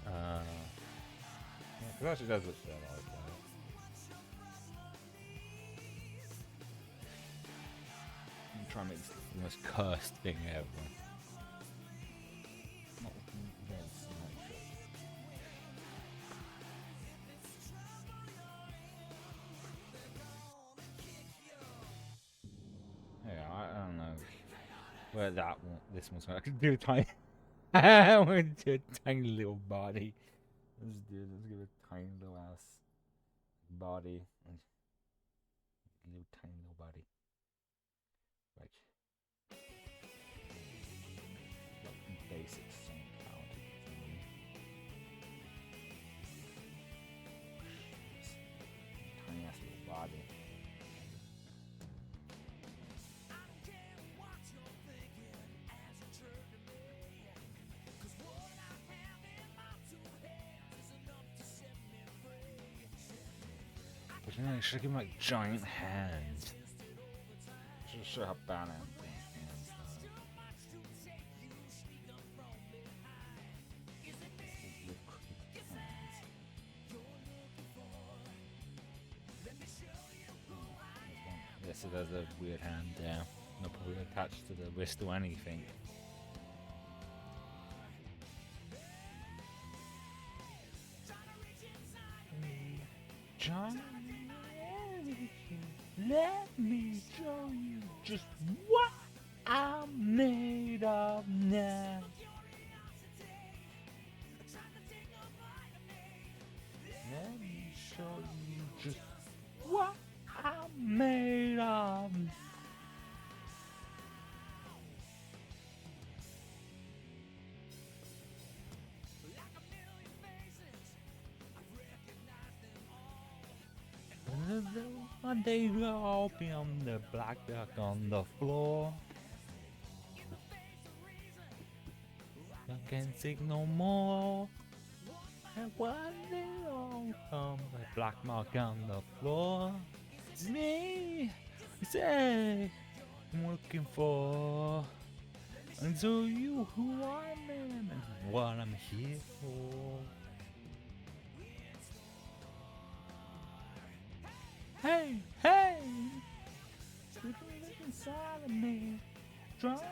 Yeah, because it actually does look better like that. I'm trying to make this the most cursed thing ever. Not very symmetric. Yeah, I don't know where that one, this one's going. I could do a tiny. I want to do a tiny little body. Let's give it a tiny little ass body. Little tiny little body. Right. Basic song count. Tiny ass little body. But I should give him like giant hands. Should show how bad I am with hands. guess it has a weird hand there. Not probably attached to the wrist or anything. John, let me show you just what I'm made of now. Let me show you just what I'm made of. One day I'll be on the black duck on the floor. I can't take no more. And one day I'll come the black mark on the floor. It's me, say I'm looking for. And so you who I am and what I'm here for. Hey, hey! Sleeping inside of me, trying to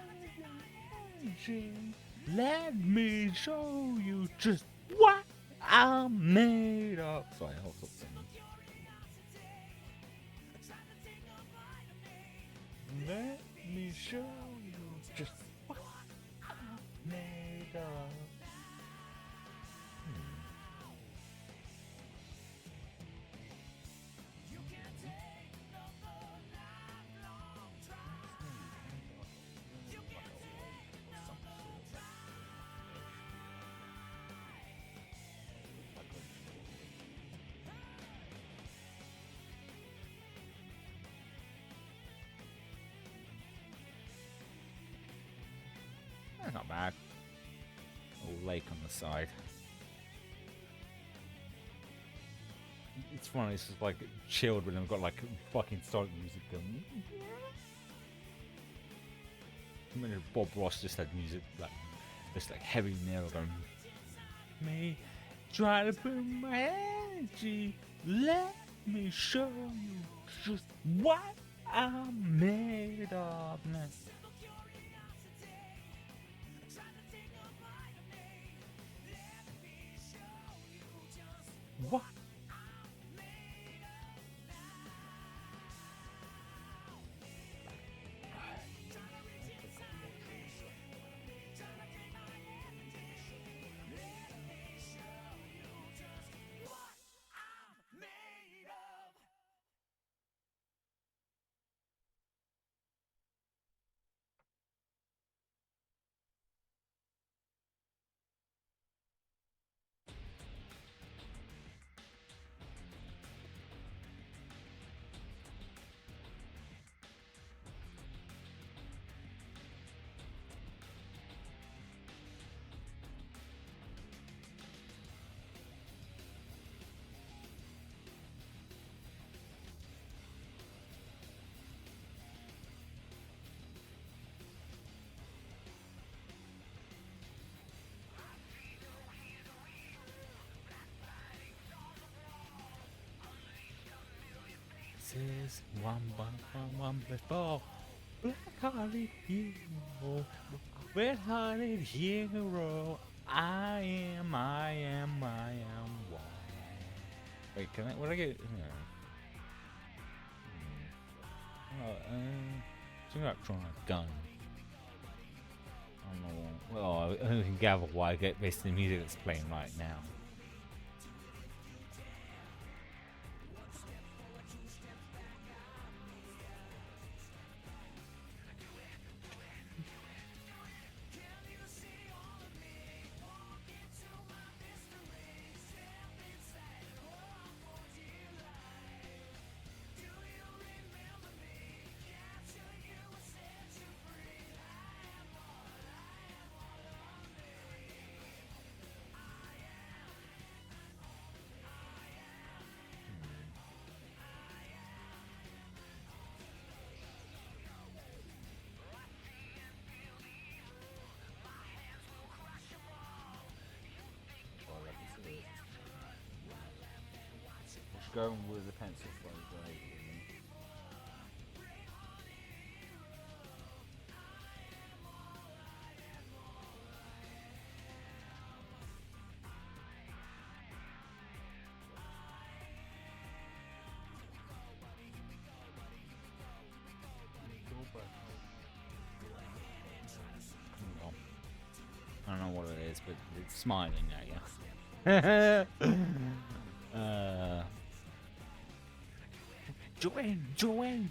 energy. Let me show you just what I'm made of. Sorry, I'll stop singing. Let me show you just what I'm made of. Not bad. A lake on the side. It's funny, it's just like chilled when I've got like fucking solid music going. I mean, Bob Ross just had music like this like heavy nail going. Me try to put my energy. Let me show you just what I'm made of now. What? This is one before black-hearted hero, red-hearted hero. I am one. Wait, can I? What I get? Something about trying a gun. I don't know. Well, I can gather why I get based on the music that's playing right now. Going with the pencil flow, don't know what it is, but it's smiling at you.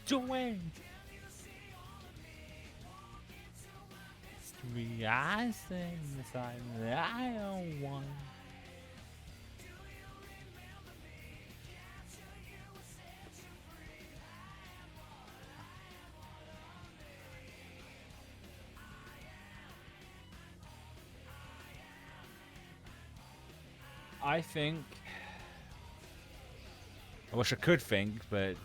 Joanne. It's 3 eyes inside the eye on one. I think. I wish I could think, but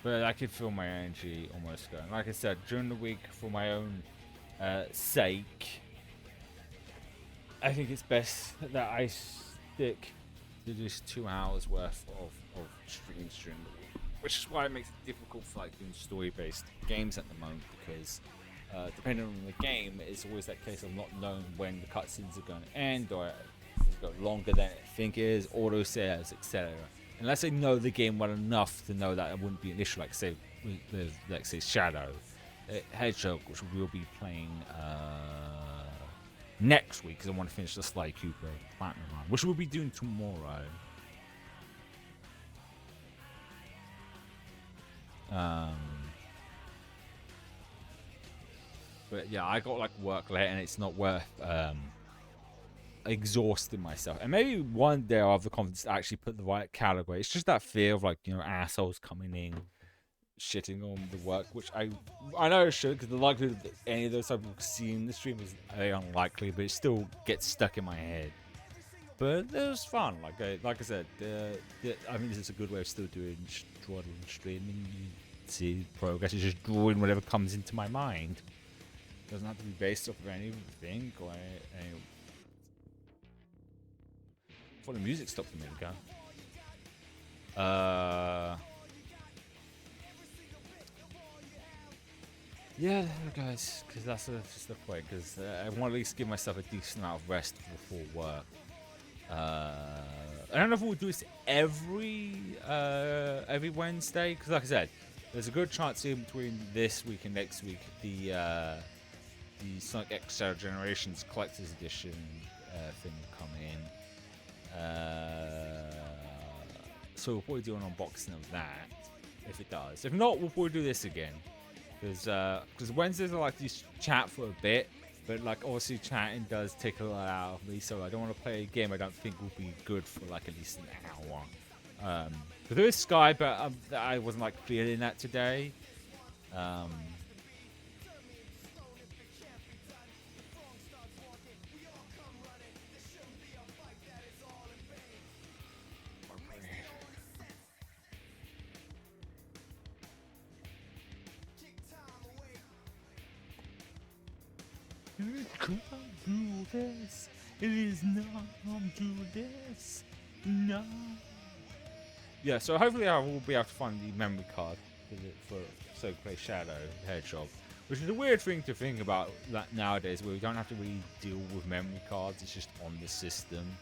but I could feel my energy almost going. Like I said, during the week, for my own sake, I think it's best that I stick to just 2 hours worth of streams during the week, which is why it makes it difficult for like doing story-based games at the moment, because depending on the game, it's always that case of not knowing when the cutscenes are going to end, or it's go longer than I think it is, auto saves, etc. Unless I know the game well enough to know that it wouldn't be an issue, like say with like say Shadow Hedgehog, which we'll be playing next week, because I want to finish the Sly Cooper Platinum run, which we'll be doing tomorrow. But yeah, I got like work late, and it's not worth exhausting myself. And maybe one day I'll have the confidence to actually put the right category. It's just that fear of like, you know, assholes coming in, shitting on the work, which I know I should, because the likelihood that any of those type of people seeing the stream is very unlikely, but it still gets stuck in my head. But it was fun. Like I said, I mean, this is a good way of still doing streaming. You see progress. It's just drawing whatever comes into my mind. Doesn't have to be based off of anything or any. Before the music stopped a minute ago. Yeah, guys, because that's just the point. Because I want to at least give myself a decent amount of rest before work. I don't know if we'll do this every Wednesday. Because, like I said, there's a good chance in between this week and next week the Sonic X Shadow Generations Collector's Edition thing will come in. So we'll probably do an unboxing of that if it does. If not, we'll probably do this again, because Wednesdays I like to just chat for a bit, but like obviously chatting does take a lot out of me, so I don't want to play a game I don't think will be good for like at least an hour. But there is Sky, but I wasn't like feeling that today. Come do this. It is not come do this. No. Yeah, so hopefully I will be able to find the memory card for so to play Shadow Hedgehog, which is a weird thing to think about that nowadays, where we don't have to really deal with memory cards. It's just on the system.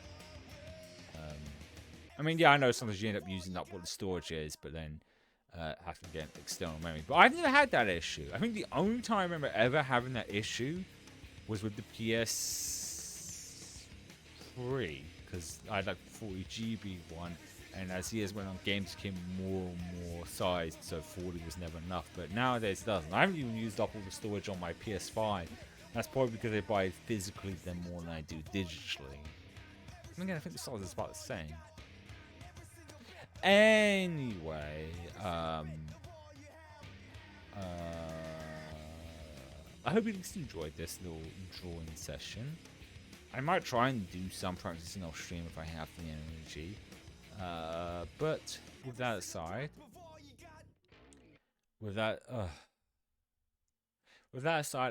I mean, yeah, I know sometimes you end up using up what the storage is, but then have to get external memory. But I've never had that issue. I think the only time I remember ever having that issue was with the PS3, because I had like 40 GB one, and as years went on, games became more and more sized, so 40 was never enough. But nowadays it doesn't. I haven't even used up all the storage on my PS5. That's probably because I buy physically them more than I do digitally. And again, I think the size is about the same. Anyway, I hope you at least enjoyed this little drawing session. I might try and do some practicing off stream if I have the energy. But with that aside,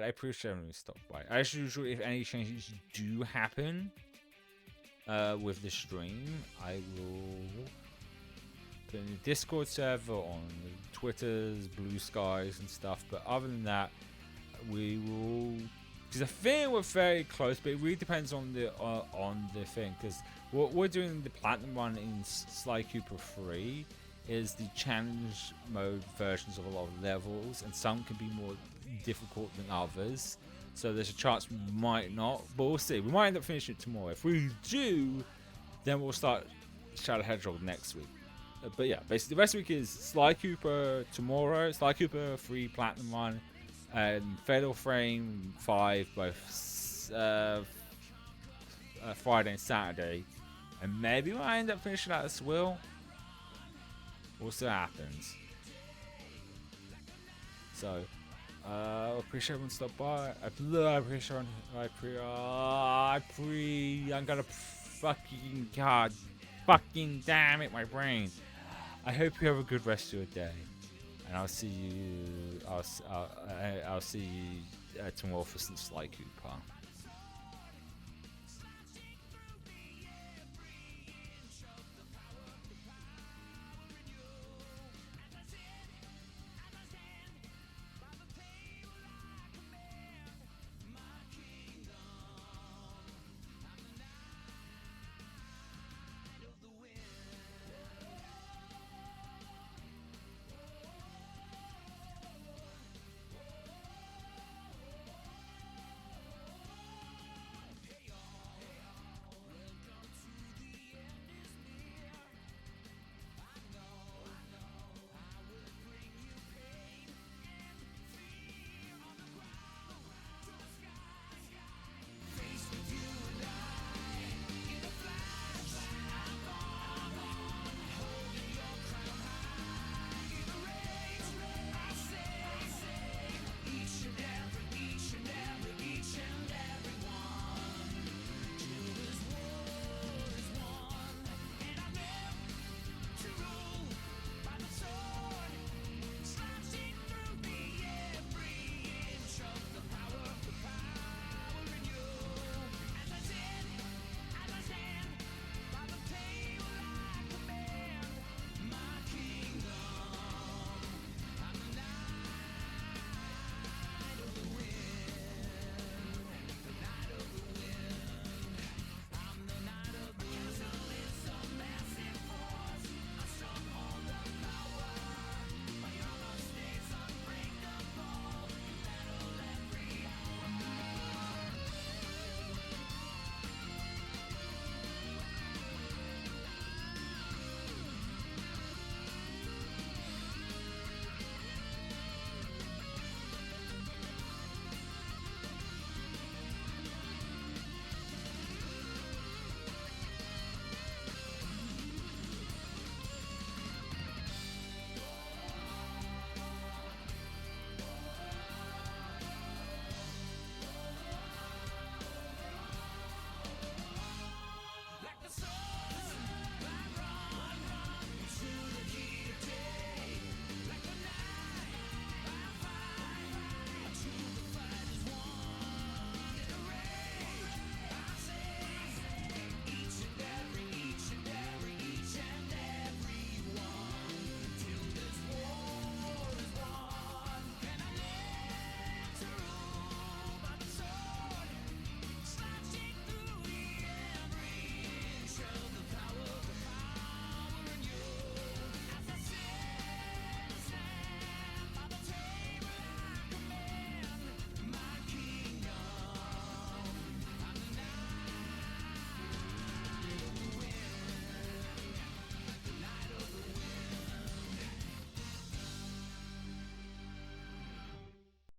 I appreciate everyone who stopped by. As usual, if any changes do happen with the stream, I will put in the Discord server, on Twitter's, Blue Skies and stuff. But other than that, we will, because I think we're very close, but it really depends on the thing, because what we're doing the platinum run in Sly Cooper 3 is the challenge mode versions of a lot of levels, and some can be more difficult than others. So there's a chance we might not, but we'll see. We might end up finishing it tomorrow. If we do, then we'll start Shadow Hedgehog next week. But yeah, basically the rest of the week is Sly Cooper tomorrow, Sly Cooper 3 Platinum 1, and Fatal Frame 5 both Friday and Saturday. And maybe we'll end up finishing that as well. We'll see what happens. So, I appreciate everyone stopped by. I'm gonna fucking god. Fucking damn it, my brain. I hope you have a good rest of your day. And I'll see you. I'll see you tomorrow for some Sly Cooper.